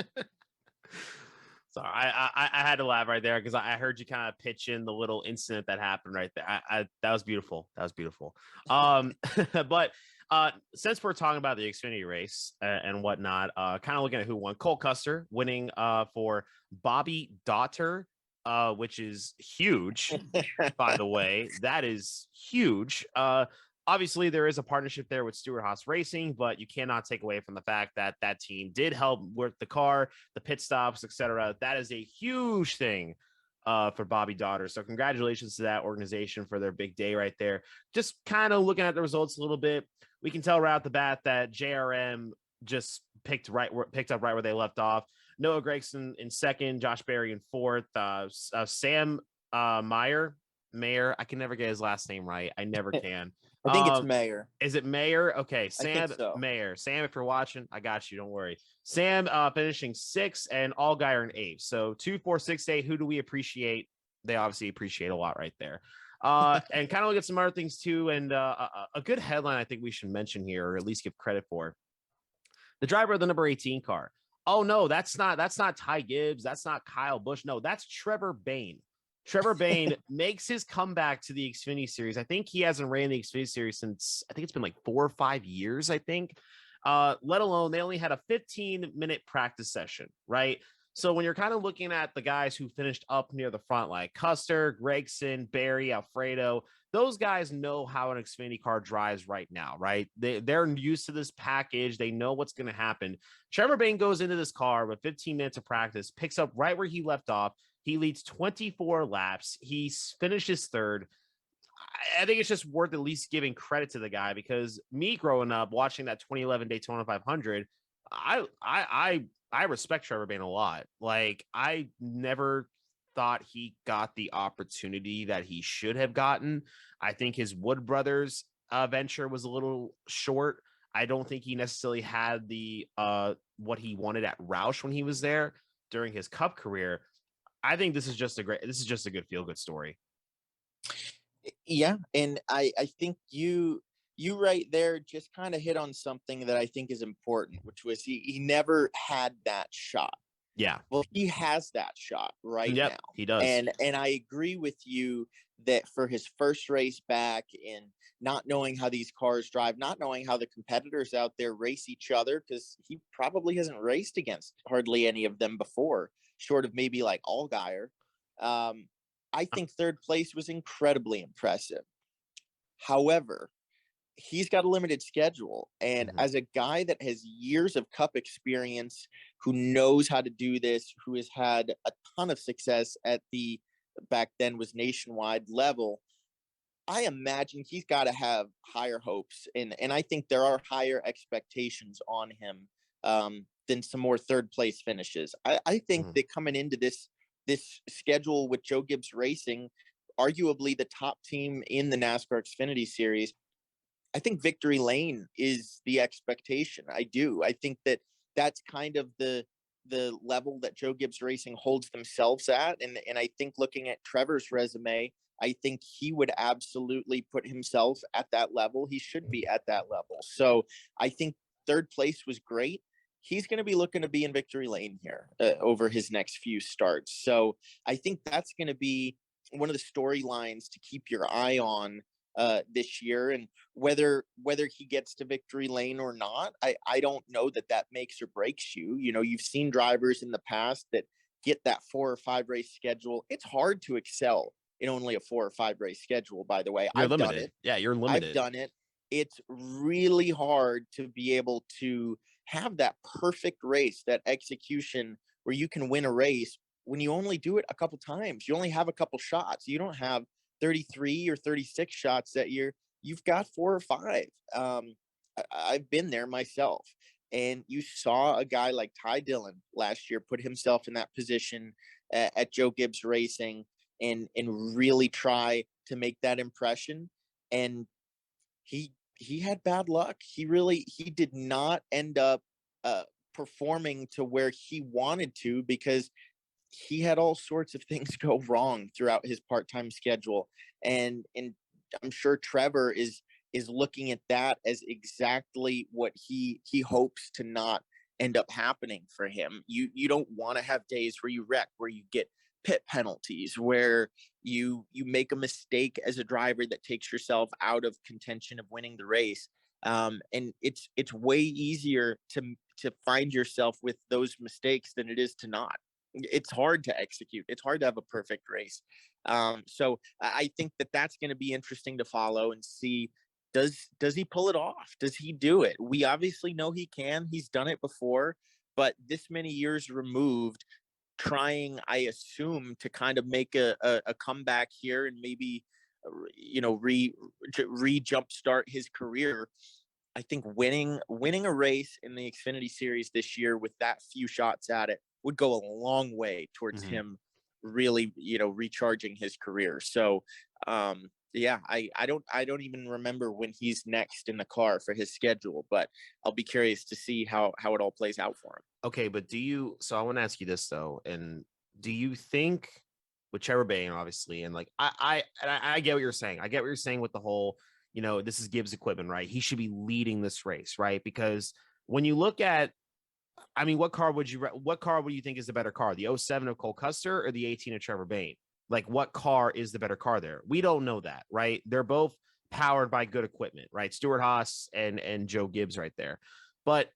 So I had to laugh right there because I heard you kind of pitch in the little incident that happened right there. That was beautiful. That was beautiful. But since we're talking about the Xfinity race and whatnot, kind of looking at who won, Cole Custer winning for Bobby Daughter, which is huge. By the way, that is huge. Obviously, there is a partnership there with Stewart Haas Racing, but you cannot take away from the fact that that team did help work the car, the pit stops, etc. That is a huge thing for Bobby Daughter. So congratulations to that organization for their big day right there. Just kind of looking at the results a little bit, we can tell right out the bat that JRM just picked up right where they left off. Noah Gregson in second, Josh Berry in fourth, Sam Mayer, I can never get his last name right. I never can. I think it's Mayer. Is it Mayer? Okay, Sam so. Mayer. Sam, if you're watching, I got you. Don't worry. Sam finishing sixth and Allgaier in eighth. So 2, 4, 6, 8. Who do we appreciate? They obviously appreciate a lot right there. And kind of look at some other things too. And a good headline I think we should mention here, or at least give credit for. The driver of the number 18 car. Oh no, that's not Ty Gibbs. That's not Kyle Busch. No, that's Trevor Bayne. Trevor Bayne makes his comeback to the Xfinity Series. I think he hasn't ran the Xfinity Series since, I think it's been like 4 or 5 years, I think. Let alone they only had a 15-minute practice session, right? So when you're kind of looking at the guys who finished up near the front, like Custer, Gregson, Barry, Alfredo, those guys know how an Xfinity car drives right now, right? They're used to this package. They know what's going to happen. Trevor Bayne goes into this car with 15 minutes of practice, picks up right where he left off. He leads 24 laps. He finishes third. I think it's just worth at least giving credit to the guy, because me growing up watching that 2011 Daytona 500, I respect Trevor Bayne a lot. Like, I never thought he got the opportunity that he should have gotten. I think his Wood Brothers venture was a little short. I don't think he necessarily had the what he wanted at Roush when he was there during his Cup career. I think this is just a good feel-good story. Yeah, and I think you right there just kind of hit on something that I think is important, which was he never had that shot. Yeah. Well, he has that shot right now. He does. And I agree with you that for his first race back, and not knowing how these cars drive, not knowing how the competitors out there race each other, because he probably hasn't raced against hardly any of them before, short of maybe like Allgaier. I think third place was incredibly impressive. However, he's got a limited schedule. And as a guy that has years of Cup experience, who knows how to do this, who has had a ton of success at the back then was nationwide level, I imagine he's got to have higher hopes. And I think there are higher expectations on him than some more third place finishes. I think that coming into this schedule with Joe Gibbs Racing, arguably the top team in the NASCAR Xfinity Series, I think victory lane is the expectation. I do. I think that that's kind of the level that Joe Gibbs Racing holds themselves at. And I think looking at Trevor's resume, I think he would absolutely put himself at that level. He should be at that level. So I think third place was great. He's going to be looking to be in victory lane here over his next few starts. So I think that's going to be one of the storylines to keep your eye on this year. And whether he gets to victory lane or not, I don't know that makes or breaks you. You know, you've seen drivers in the past that get that 4 or 5 race schedule. It's hard to excel in only a 4 or 5 race schedule, by the way. I've done it. Yeah, you're limited. I've done it. It's really hard to be able to have that perfect race, that execution where you can win a race when you only do it a couple times. You only have a couple shots. You don't have 33 or 36 shots that you've got 4 or 5. I've been there myself. And you saw a guy like Ty Dillon last year put himself in that position at Joe Gibbs Racing and really try to make that impression. And he had bad luck. He did not end up performing to where he wanted to, because he had all sorts of things go wrong throughout his part-time schedule. And I'm sure Trevor is is looking at that as exactly what he hopes to not end up happening for him. You don't want to have days where you wreck, where you get pit penalties, where you make a mistake as a driver that takes yourself out of contention of winning the race. And it's way easier to find yourself with those mistakes than it is to not. It's hard to execute. It's hard to have a perfect race. So I think that that's going to be interesting to follow and see. Does he pull it off? Does he do it? We obviously know he can. He's done it before, but this many years removed, trying, I assume, to kind of make a comeback here and maybe, re jumpstart his career. I think winning a race in the Xfinity Series this year with that few shots at it would go a long way towards him really, recharging his career. So, yeah, I don't even remember when he's next in the car for his schedule, but I'll be curious to see how it all plays out for him. Okay, but so I want to ask you this though, and do you think with Trevor Bayne, obviously, and like I get what you're saying. I get what you're saying with the whole, this is Gibbs equipment, right? He should be leading this race, right? Because when you look at, I mean, what car would you think is the better car? The 07 of Cole Custer or the 18 of Trevor Bayne? Like, what car is the better car there? We don't know that, right? They're both powered by good equipment, right? Stuart Haas and Joe Gibbs right there. But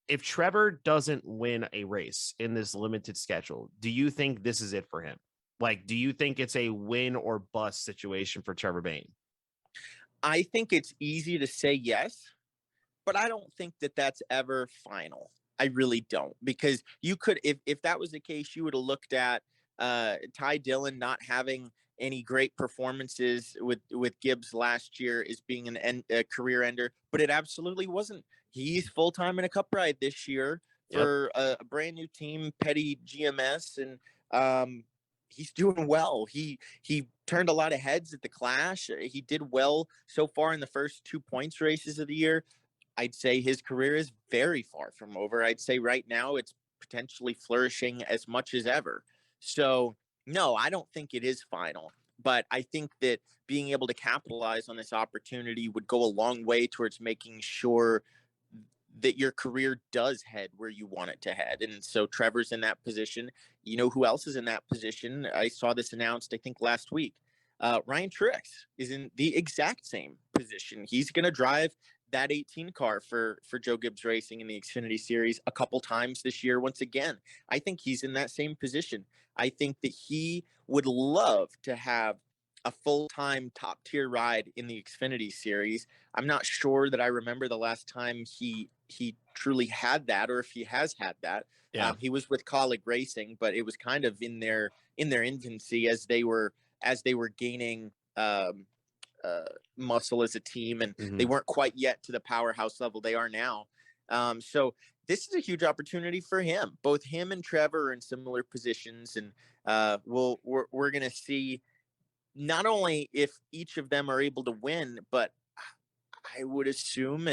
if Trevor doesn't win a race in this limited schedule, do you think this is it for him? Like, do you think it's a win or bust situation for Trevor Bayne? I think it's easy to say yes, but I don't think that that's ever final. I really don't, because you could, if that was the case, you would have looked at Ty Dillon not having any great performances with Gibbs last year as being a career ender, but it absolutely wasn't. He's full-time in a cup ride this year for a brand new team, Petty GMS, and he's doing well. He turned a lot of heads at the Clash. He did well so far in the first 2 points races of the year. I'd say his career is very far from over. I'd say right now it's potentially flourishing as much as ever. So, no, I don't think it is final. But I think that being able to capitalize on this opportunity would go a long way towards making sure that your career does head where you want it to head. And so Trevor's in that position. You know who else is in that position? I saw this announced, I think, last week. Ryan Truex is in the exact same position. He's going to drive that 18 car for Joe Gibbs Racing in the Xfinity Series a couple times this year. Once again, I think he's in that same position. I think that he would love to have a full-time top-tier ride in the Xfinity Series. I'm not sure that I remember the last time he truly had that, or if he has had that. Yeah. He was with Colleague Racing, but it was kind of in their infancy as they were gaining muscle as a team, and they weren't quite yet to the powerhouse level they are now. So this is a huge opportunity for him. Both him and Trevor are in similar positions, and we're going to see not only if each of them are able to win, but I would assume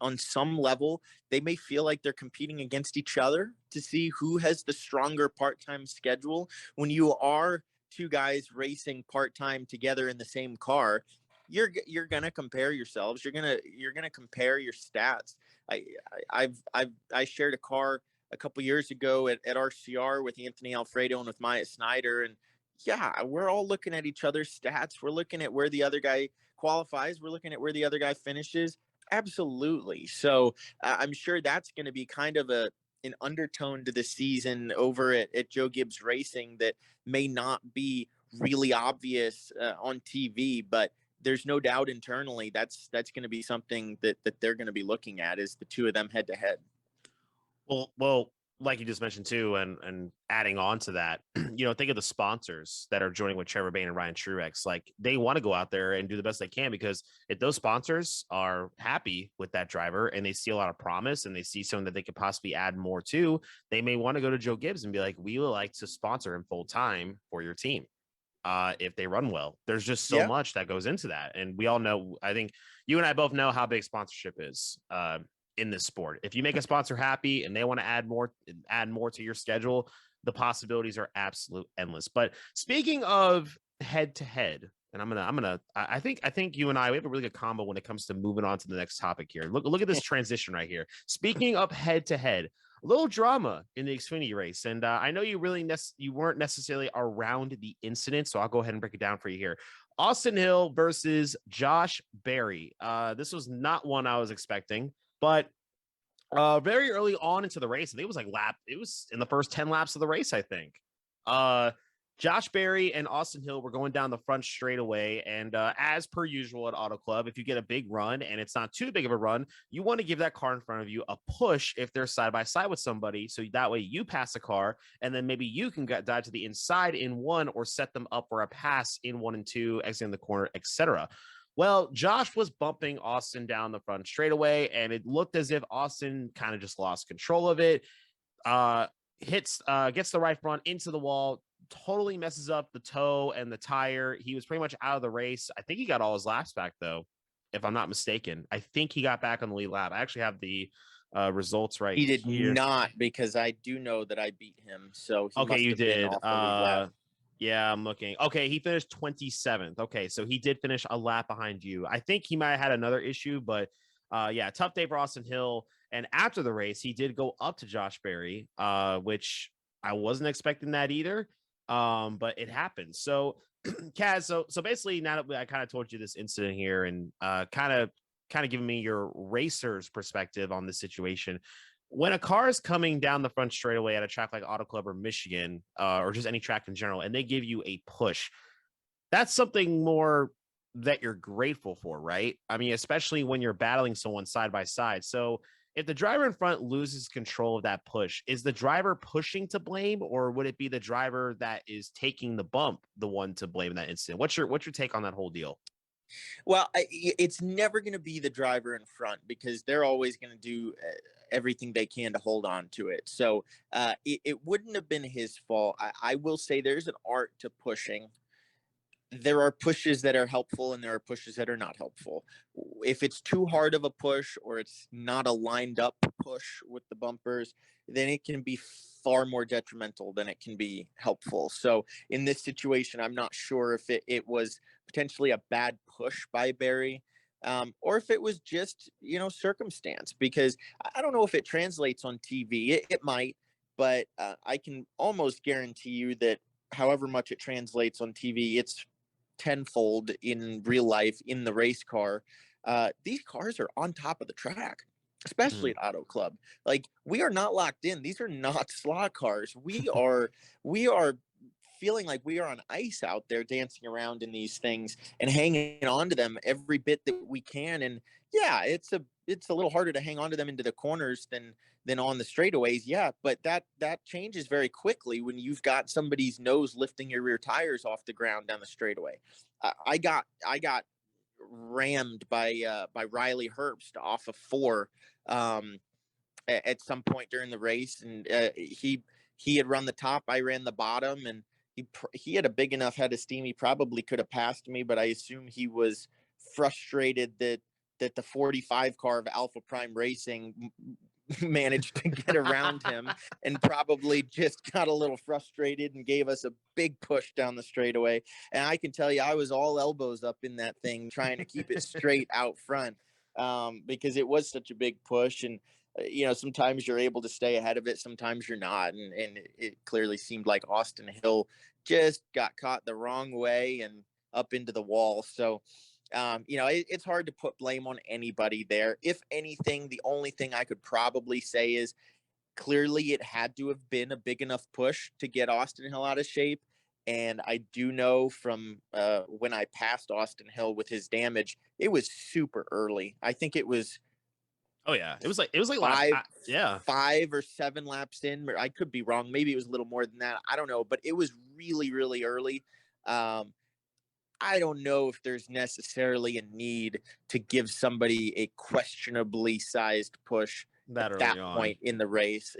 on some level they may feel like they're competing against each other to see who has the stronger part-time schedule. When you are two guys racing part-time together in the same car, you're gonna compare yourselves. You're gonna compare your stats. I shared a car a couple years ago at RCR with Anthony Alfredo and with Maya Snyder, and yeah, we're all looking at each other's stats. We're looking at where the other guy qualifies. We're looking at where the other guy finishes. Absolutely. So I'm sure that's going to be kind of an undertone to the season over at Joe Gibbs Racing that may not be really obvious on TV, but there's no doubt internally that's going to be something that they're going to be looking at, is the two of them head to head. Well, like you just mentioned too, and adding on to that, think of the sponsors that are joining with Trevor Bayne and Ryan Truex. Like, they want to go out there and do the best they can, because if those sponsors are happy with that driver and they see a lot of promise and they see someone that they could possibly add more to, they may want to go to Joe Gibbs and be like, we would like to sponsor him full time for your team. If they run well, there's just so much that goes into that. And we all know, I think you and I both know how big sponsorship is in this sport. If you make a sponsor happy and they want to add more to your schedule, the possibilities are absolute endless. But speaking of head to head, And I think you and I, we have a really good combo when it comes to moving on to the next topic here. Look at this transition right here. Speaking of head to head, a little drama in the Xfinity race. And I know you you weren't necessarily around the incident, so I'll go ahead and break it down for you here. Austin Hill versus Josh Berry. This was not one I was expecting, but very early on into the race, I think it was in the first 10 laps of the race, I think. Josh Berry and Austin Hill were going down the front straightaway. And as per usual at Auto Club, if you get a big run and it's not too big of a run, you want to give that car in front of you a push if they're side by side with somebody. So that way you pass the car and then maybe you can dive to the inside in one or set them up for a pass in 1 and 2, exiting the corner, etc. Well, Josh was bumping Austin down the front straightaway, and it looked as if Austin kind of just lost control of it. Gets the right front into the wall, totally messes up the toe and the tire. He was pretty much out of the race. I think he got all his laps back, though, if I'm not mistaken. I think he got back on the lead lap. I actually have the results right. He did here. not, because I do know that I beat him. So he okay, you did. Yeah, I'm looking. Okay, he finished 27th. Okay, so he did finish a lap behind you. I think he might have had another issue, but yeah, tough day for Austin Hill. And after the race, he did go up to Josh Berry, which I wasn't expecting that either. But it happened. So, Kaz, so basically, now that I kind of told you this incident here, and kind of giving me your racer's perspective on the situation. When a car is coming down the front straightaway at a track like Auto Club or Michigan, or just any track in general, and they give you a push, that's something more that you're grateful for, right? I mean, especially when you're battling someone side by side. So if the driver in front loses control of that push, is the driver pushing to blame, or would it be the driver that is taking the bump the one to blame in that incident? What's your take on that whole deal? Well, it's never going to be the driver in front, because they're always going to do everything they can to hold on to it. So it wouldn't have been his fault. I will say there's an art to pushing. There are pushes that are helpful and there are pushes that are not helpful. If it's too hard of a push, or it's not a lined up push with the bumpers, then it can be far more detrimental than it can be helpful. So in this situation, I'm not sure if it was potentially a bad push by Berry, or if it was just, circumstance, because I don't know if it translates on TV. It might, but I can almost guarantee you that however much it translates on TV, it's tenfold in real life in the race car. These cars are on top of the track, especially at Auto Club. Like, we are not locked in. These are not slot cars. We are feeling like we are on ice out there, dancing around in these things and hanging on to them every bit that we can. And yeah, it's a little harder to hang on to them into the corners than on the straightaways. Yeah, but that changes very quickly when you've got somebody's nose lifting your rear tires off the ground down the straightaway. I got rammed by Riley Herbst off of 4 at some point during the race, and he had run the top, I ran the bottom, and he had a big enough head of steam. He probably could have passed me, but I assume he was frustrated that the 45 car of Alpha Prime Racing managed to get around him, and probably just got a little frustrated and gave us a big push down the straightaway. And I can tell you, I was all elbows up in that thing, trying to keep it straight out front, because it was such a big push. And sometimes you're able to stay ahead of it, sometimes you're not. And it clearly seemed like Austin Hill just got caught the wrong way and up into the wall. So, it's hard to put blame on anybody there. If anything, the only thing I could probably say is clearly it had to have been a big enough push to get Austin Hill out of shape. And I do know from when I passed Austin Hill with his damage, it was super early. I think it was. Oh yeah, it was like 5 or 7 laps in. I could be wrong. Maybe it was a little more than that. I don't know, but it was really, really early. I don't know if there's necessarily a need to give somebody a questionably sized push at that point in the race.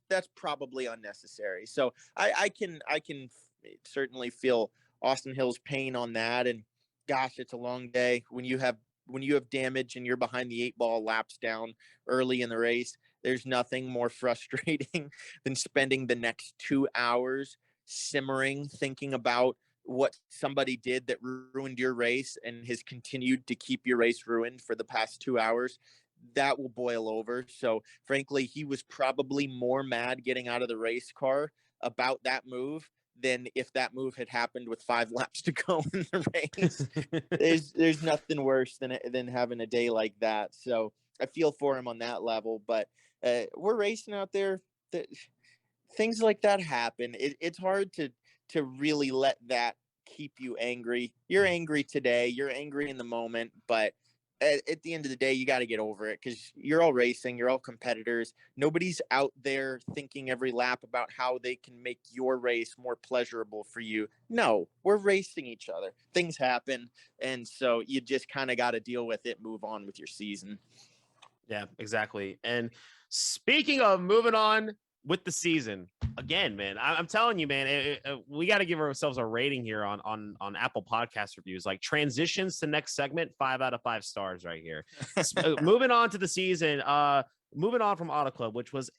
That's probably unnecessary. So I can certainly feel Austin Hill's pain on that. And gosh, it's a long day when you have damage and you're behind the 8 ball laps down early in the race. There's nothing more frustrating than spending the next 2 hours simmering, thinking about what somebody did that ruined your race and has continued to keep your race ruined for the past 2 hours, that will boil over. So frankly, he was probably more mad getting out of the race car about that move than if that move had happened with 5 laps to go in the race. There's nothing worse than having a day like that. So I feel for him on that level, but we're racing out there. Things like that happen. It's hard to really let that keep you angry. You're angry today. You're angry in the moment, but at the end of the day, you got to get over it because you're all racing. You're all competitors. Nobody's out there thinking every lap about how they can make your race more pleasurable for you. No, we're racing each other. Things happen. And so you just kind of got to deal with it, move on with your season. Yeah, exactly. And speaking of moving on with the season, again, man, I'm telling you, man, we got to give ourselves a rating here on Apple Podcast reviews. Like transitions to next segment, 5 out of 5 stars right here. Moving on to the season, moving on from Auto Club, which was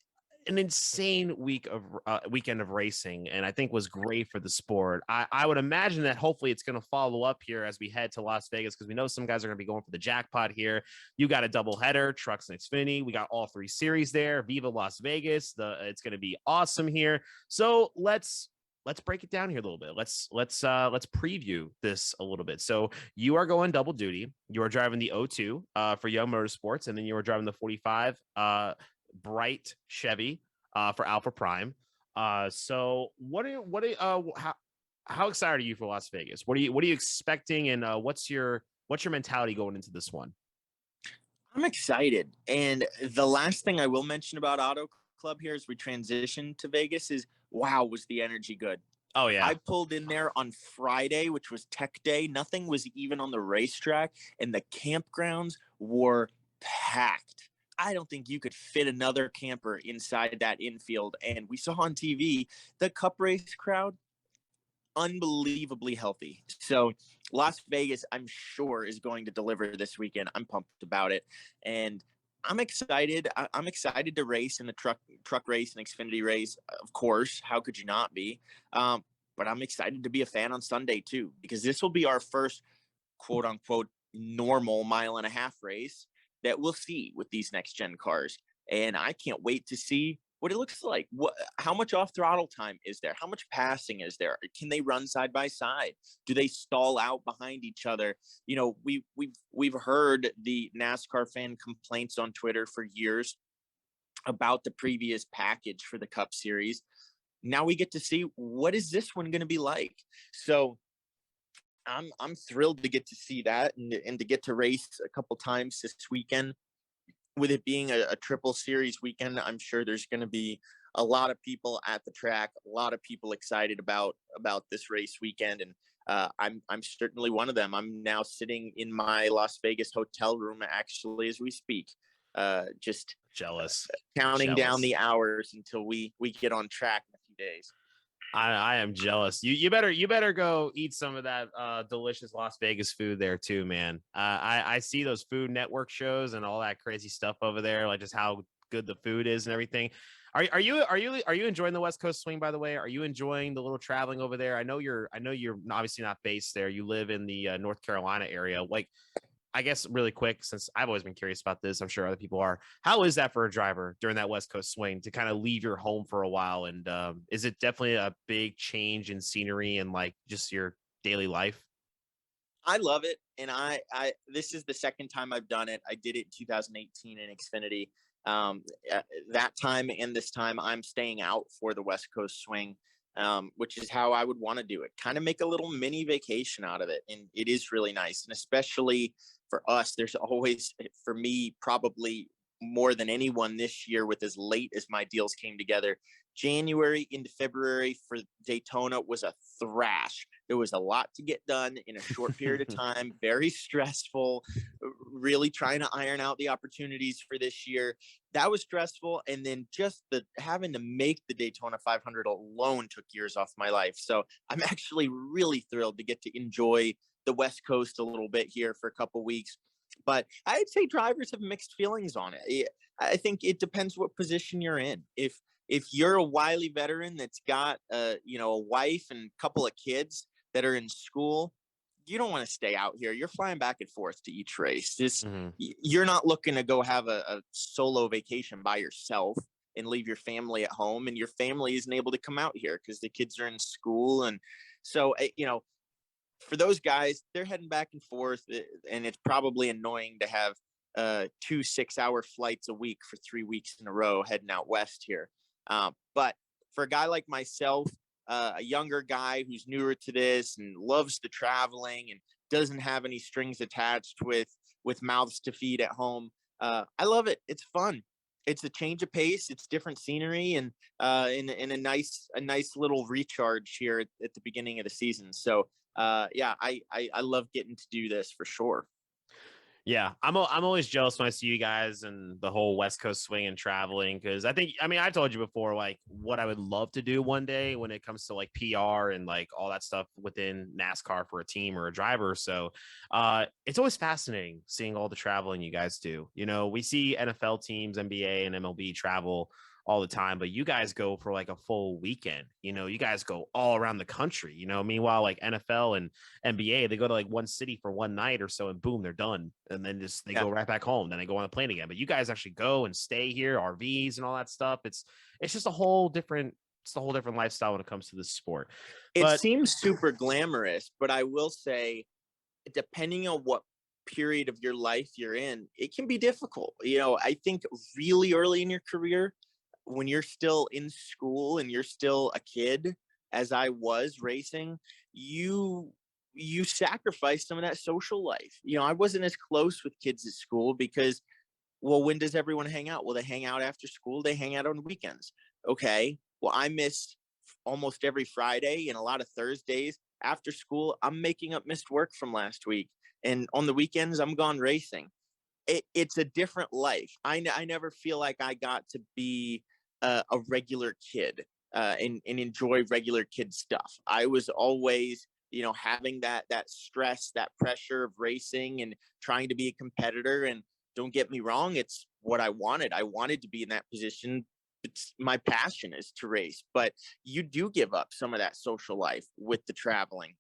an insane weekend of racing, and I think was great for the sport. I would imagine that hopefully it's going to follow up here as we head to Las Vegas, because we know some guys are going to be going for the jackpot here. You got a double header, Trucks and Xfinity. We got all 3 series there. Viva Las Vegas. It's going to be awesome here. So let's break it down here a little bit. Let's preview this a little bit. So you are going double duty. You are driving the O2 for Young Motorsports, and then you are driving the 45 bright Chevy for Alpha Prime. So how excited are you for Las Vegas? What are you expecting, and what's your mentality going into this one? I'm excited. And the last thing I will mention about Auto Club here as we transition to Vegas is, wow, was the energy good. Oh yeah. I pulled in there on Friday, which was tech day. Nothing was even on the racetrack, and the campgrounds were packed. I don't think you could fit another camper inside that infield. And we saw on TV, the Cup race crowd, unbelievably healthy. So Las Vegas, I'm sure, is going to deliver this weekend. I'm pumped about it. And I'm excited. I'm excited to race in the truck race and Xfinity race. Of course, how could you not be? But I'm excited to be a fan on Sunday too, because this will be our first quote unquote normal 1.5-mile race that we'll see with these next gen cars. And I can't wait to see what it looks like. How much off throttle time is there? How much passing is there? Can they run side by side? Do they stall out behind each other? You know, we've heard the NASCAR fan complaints on Twitter for years about the previous package for the Cup Series. Now we get to see, what is this one going to be like? So I'm thrilled to get to see that and to get to race a couple times this weekend. With it being a triple series weekend, I'm sure there's going to be a lot of people at the track, a lot of people excited about this race weekend. And I'm certainly one of them. I'm now sitting in my Las Vegas hotel room, actually, as we speak, just jealous, counting down the hours until we get on track in a few days. I am jealous. You better go eat some of that delicious Las Vegas food there too, man. I see those Food Network shows and all that crazy stuff over there, like just how good the food is and everything. Are you enjoying the West Coast swing, by the way? Are you enjoying the little traveling over there? I know you're obviously not based there. You live in the North Carolina area. Like, I guess really quick, since I've always been curious about this, I'm sure other people are. How is that for a driver during that West Coast swing to kind of leave your home for a while? And is it definitely a big change in scenery and like just your daily life? I love it. And I this is the second time I've done it. I did it in 2018 in Xfinity. That time and this time I'm staying out for the West Coast swing, which is how I would want to do it. Kind of make a little mini vacation out of it. And it is really nice. And especially for us, there's always, for me, probably more than anyone this year, with as late as my deals came together, January into February for Daytona was a thrash. There was a lot to get done in a short period of time, very stressful, really trying to iron out the opportunities for this year. That was stressful. And then just having to make the Daytona 500 alone took years off my life. So I'm actually really thrilled to get to enjoy the West Coast a little bit here for a couple weeks. But I'd say drivers have mixed feelings on it. I think it depends what position you're in. If you're a wily veteran that's got a wife and a couple of kids, that are in school, you don't want to stay out here. You're flying back and forth to each race. You're not looking to go have a solo vacation by yourself and leave your family at home, and your family isn't able to come out here because the kids are in school. And so, for those guys, they're heading back and forth, and it's probably annoying to have 2 6-hour flights a week for 3 weeks in a row heading out west here. But for a guy like myself, a younger guy who's newer to this and loves the traveling and doesn't have any strings attached with mouths to feed at home, I love it. It's fun. It's a change of pace. It's different scenery, and in a nice little recharge here at the beginning of the season. So yeah, I love getting to do this for sure. Yeah, I'm always jealous when I see you guys and the whole West Coast swing and traveling, because I told you before, like, what I would love to do one day when it comes to like PR and like all that stuff within NASCAR for a team or a driver. So it's always fascinating seeing all the traveling you guys do. You know, we see NFL teams, NBA and MLB travel all the time, but you guys go for like a full weekend. You know, you guys go all around the country. You know, meanwhile, like NFL and NBA, they go to like one city for one night or so, and boom, they're done, and then they go right back home. Then they go on a plane again. But you guys actually go and stay here, RVs and all that stuff. It's just a whole different lifestyle when it comes to this sport. It seems super glamorous, but I will say, depending on what period of your life you're in, it can be difficult. You know, I think really early in your career, when you're still in school and you're still a kid, as I was racing, you sacrifice some of that social life. You know, I wasn't as close with kids at school because, well, when does everyone hang out? Well, they hang out after school. They hang out on weekends. Okay. Well, I miss almost every Friday and a lot of Thursdays after school. I'm making up missed work from last week. And on the weekends, I'm gone racing. It's a different life. I never feel like I got to be a regular kid and enjoy regular kid stuff. I was always, having that stress, that pressure of racing and trying to be a competitor. And don't get me wrong, it's what I wanted. I wanted to be in that position. It's my passion is to race, but you do give up some of that social life with the traveling.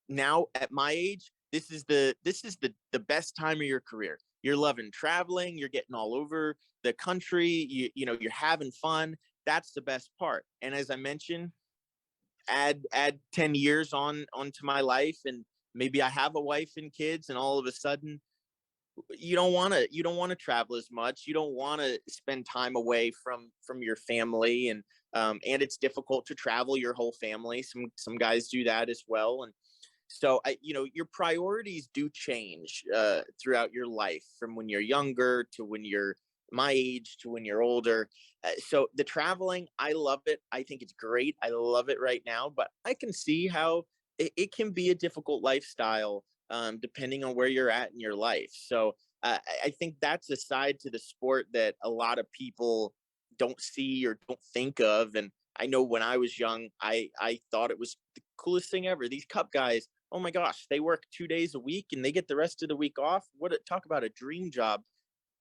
Now at my age, this is the best time of your career. You're loving traveling. You're getting all over the country. You're having fun. That's the best part. And as I mentioned, add 10 years onto my life, and maybe I have a wife and kids, and all of a sudden you don't want to travel as much. You don't want to spend time away from your family, and it's difficult to travel your whole family. Some guys do that as well. And so, your priorities do change throughout your life, from when you're younger to when you're my age to when you're older. So the traveling, I love it. I think it's great. I love it right now, but I can see how it can be a difficult lifestyle depending on where you're at in your life. So I think that's a side to the sport that a lot of people don't see or don't think of. And I know when I was young, I thought it was the coolest thing ever. These Cup guys, oh my gosh, they work 2 days a week and they get the rest of the week off. Talk about a dream job.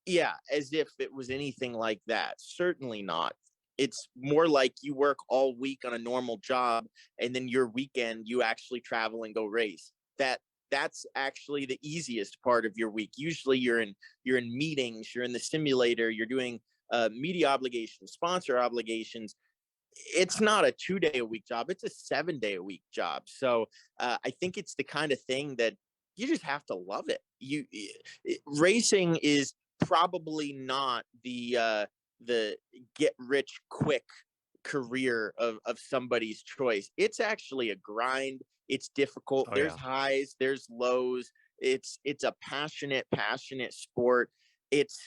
Yeah, as if it was anything like that. Certainly not. It's more like you work all week on a normal job, and then your weekend you actually travel and go race. That's actually the easiest part of your week. Usually you're in meetings, you're in the simulator, you're doing media obligations, sponsor obligations. It's not a 2-day-a-week job. It's a 7-day-a-week job. So I think it's the kind of thing that you just have to love it. Racing is probably not the get rich quick career of somebody's choice. It's actually a grind. It's difficult. There's highs, there's lows. It's a passionate sport. It's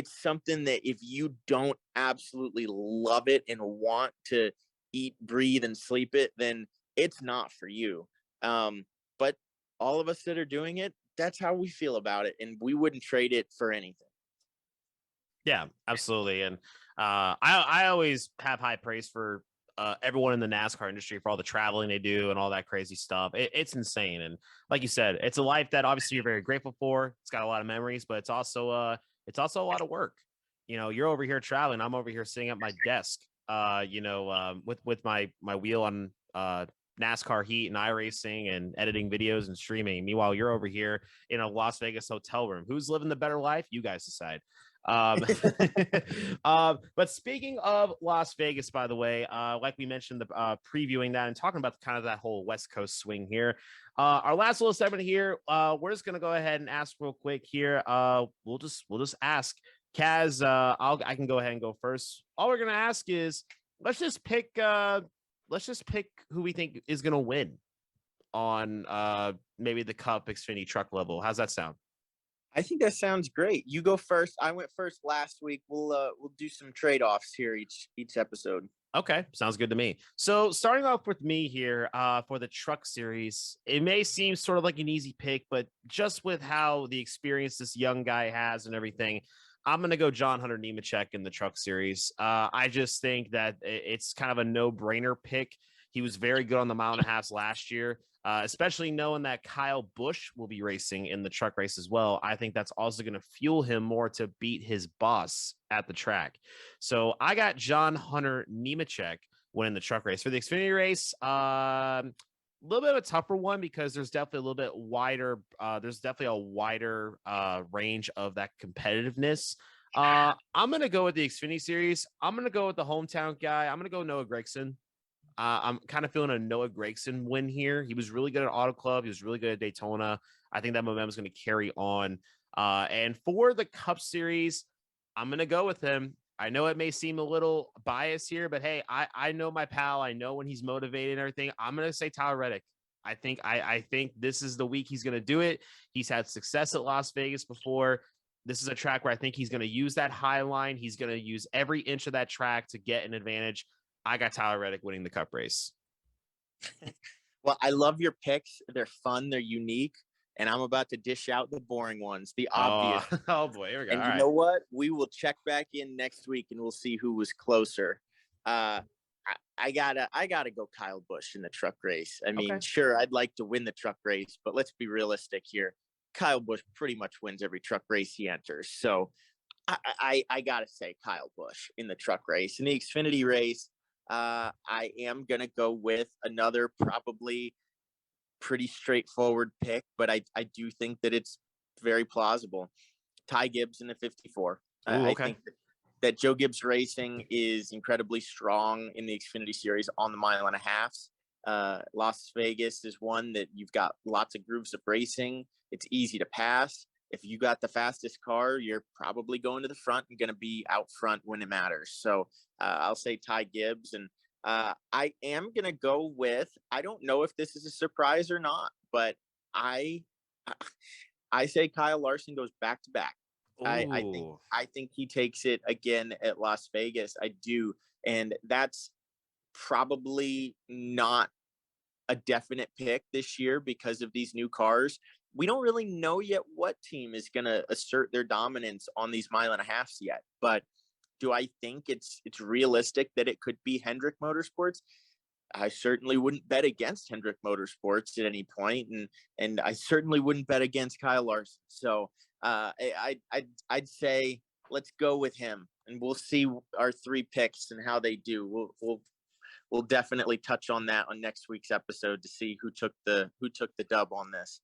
something that if you don't absolutely love it and want to eat, breathe, and sleep it, then it's not for you. But all of us that are doing it, that's how we feel about it, and we wouldn't trade it for anything. Yeah, absolutely. And I always have high praise for everyone in the NASCAR industry for all the traveling they do and all that crazy stuff. It's insane. And like you said, it's a life that obviously you're very grateful for. It's got a lot of memories, but it's also a lot of work. You're over here traveling. I'm over here sitting at my desk, with my wheel on NASCAR heat and iRacing and editing videos and streaming. Meanwhile, you're over here in a Las Vegas hotel room. Who's living the better life? You guys decide. But speaking of Las Vegas, by the way, like we mentioned, previewing that and talking about kind of that whole West Coast swing here. Our last little segment here, we're just gonna go ahead and ask real quick here. We'll just ask Kaz. I can go ahead and go first. All we're gonna ask is let's just pick who we think is gonna win on maybe the Cup Xfinity truck level. How's that sound? I think that sounds great. You go first. I went first last week. We'll do some trade-offs here each episode. Okay, sounds good to me. So starting off with me here for the truck series, it may seem sort of like an easy pick, but just with how the experience this young guy has and everything, I'm going to go John Hunter Nemechek in the truck series. I just think that it's kind of a no-brainer pick. He was very good on the mile and a half last year, especially knowing that Kyle Busch will be racing in the truck race as well. I think that's also going to fuel him more to beat his boss at the track. So I got John Hunter Nemechek winning the truck race. For the Xfinity race, a little bit of a tougher one because there's definitely a little bit wider. There's definitely a wider range of that competitiveness. I'm going to go with the Xfinity series. I'm going to go with the hometown guy. I'm going to go Noah Gragson. I'm kind of feeling a Noah Gragson win here. He was really good at Auto Club. He was really good at Daytona. I think that momentum is going to carry on. And for the Cup Series, I'm going to go with him. I know it may seem a little biased here, but hey, I know my pal. I know when he's motivated and everything. I'm going to say Tyler Reddick. I think this is the week he's going to do it. He's had success at Las Vegas before. This is a track where I think he's going to use that high line. He's going to use every inch of that track to get an advantage. I got Tyler Reddick winning the Cup race. Well, I love your picks. They're fun. They're unique. And I'm about to dish out the boring ones, the obvious. Oh boy, here we go. And you know what? We will check back in next week and we'll see who was closer. I gotta go Kyle Busch in the truck race. I mean, Sure, I'd like to win the truck race, but let's be realistic here. Kyle Busch pretty much wins every truck race he enters. So I gotta say Kyle Busch in the truck race. In the Xfinity race, I am going to go with another probably pretty straightforward pick, but I do think that it's very plausible. Ty Gibbs in the 54. I think that Joe Gibbs Racing is incredibly strong in the Xfinity Series on the mile and a halves. Las Vegas is one that you've got lots of grooves of racing. It's easy to pass. If you got the fastest car, you're probably going to the front and going to be out front when it matters. So I'll say Ty Gibbs. And I am going to go with, I don't know if this is a surprise or not, but I say Kyle Larson goes back to back. I think he takes it again at Las Vegas. I do. And that's probably not a definite pick this year because of these new cars. We don't really know yet what team is going to assert their dominance on these mile and a halves yet. But do I think it's realistic that it could be Hendrick Motorsports? I certainly wouldn't bet against Hendrick Motorsports at any point, and I certainly wouldn't bet against Kyle Larson. So I'd say let's go with him, and we'll see our three picks and how they do. We'll definitely touch on that on next week's episode to see who took the dub on this.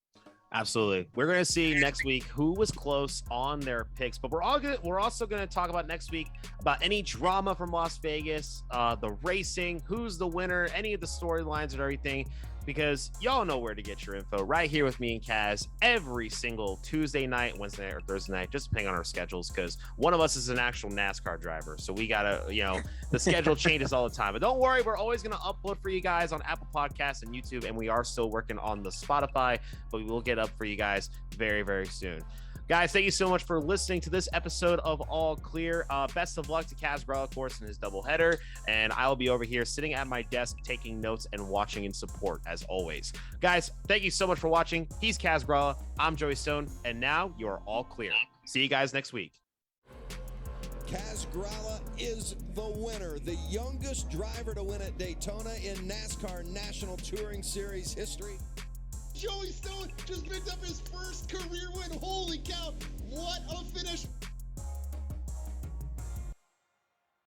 Absolutely. We're going to see next week who was close on their picks, but we're also going to talk about next week about any drama from Las Vegas, the racing, who's the winner, any of the storylines and everything, because y'all know where to get your info right here with me and Kaz every single Tuesday night, Wednesday night, or Thursday night, just depending on our schedules, because one of us is an actual NASCAR driver. So we got to, the schedule changes all the time. But don't worry, we're always going to upload for you guys on Apple Podcasts and YouTube, and we are still working on the Spotify, but we will get up for you guys very, very soon. Guys, thank you so much for listening to this episode of All Clear. Best of luck to Kaz Grella, of course, in his doubleheader. And I'll be over here sitting at my desk taking notes and watching in support, as always. Guys, thank you so much for watching. He's Kaz Grella. I'm Joey Stone. And now you're all clear. See you guys next week. Kaz Grella is the winner, the youngest driver to win at Daytona in NASCAR National Touring Series history. Joey Stone just picked up his first career win. Holy cow, what a finish.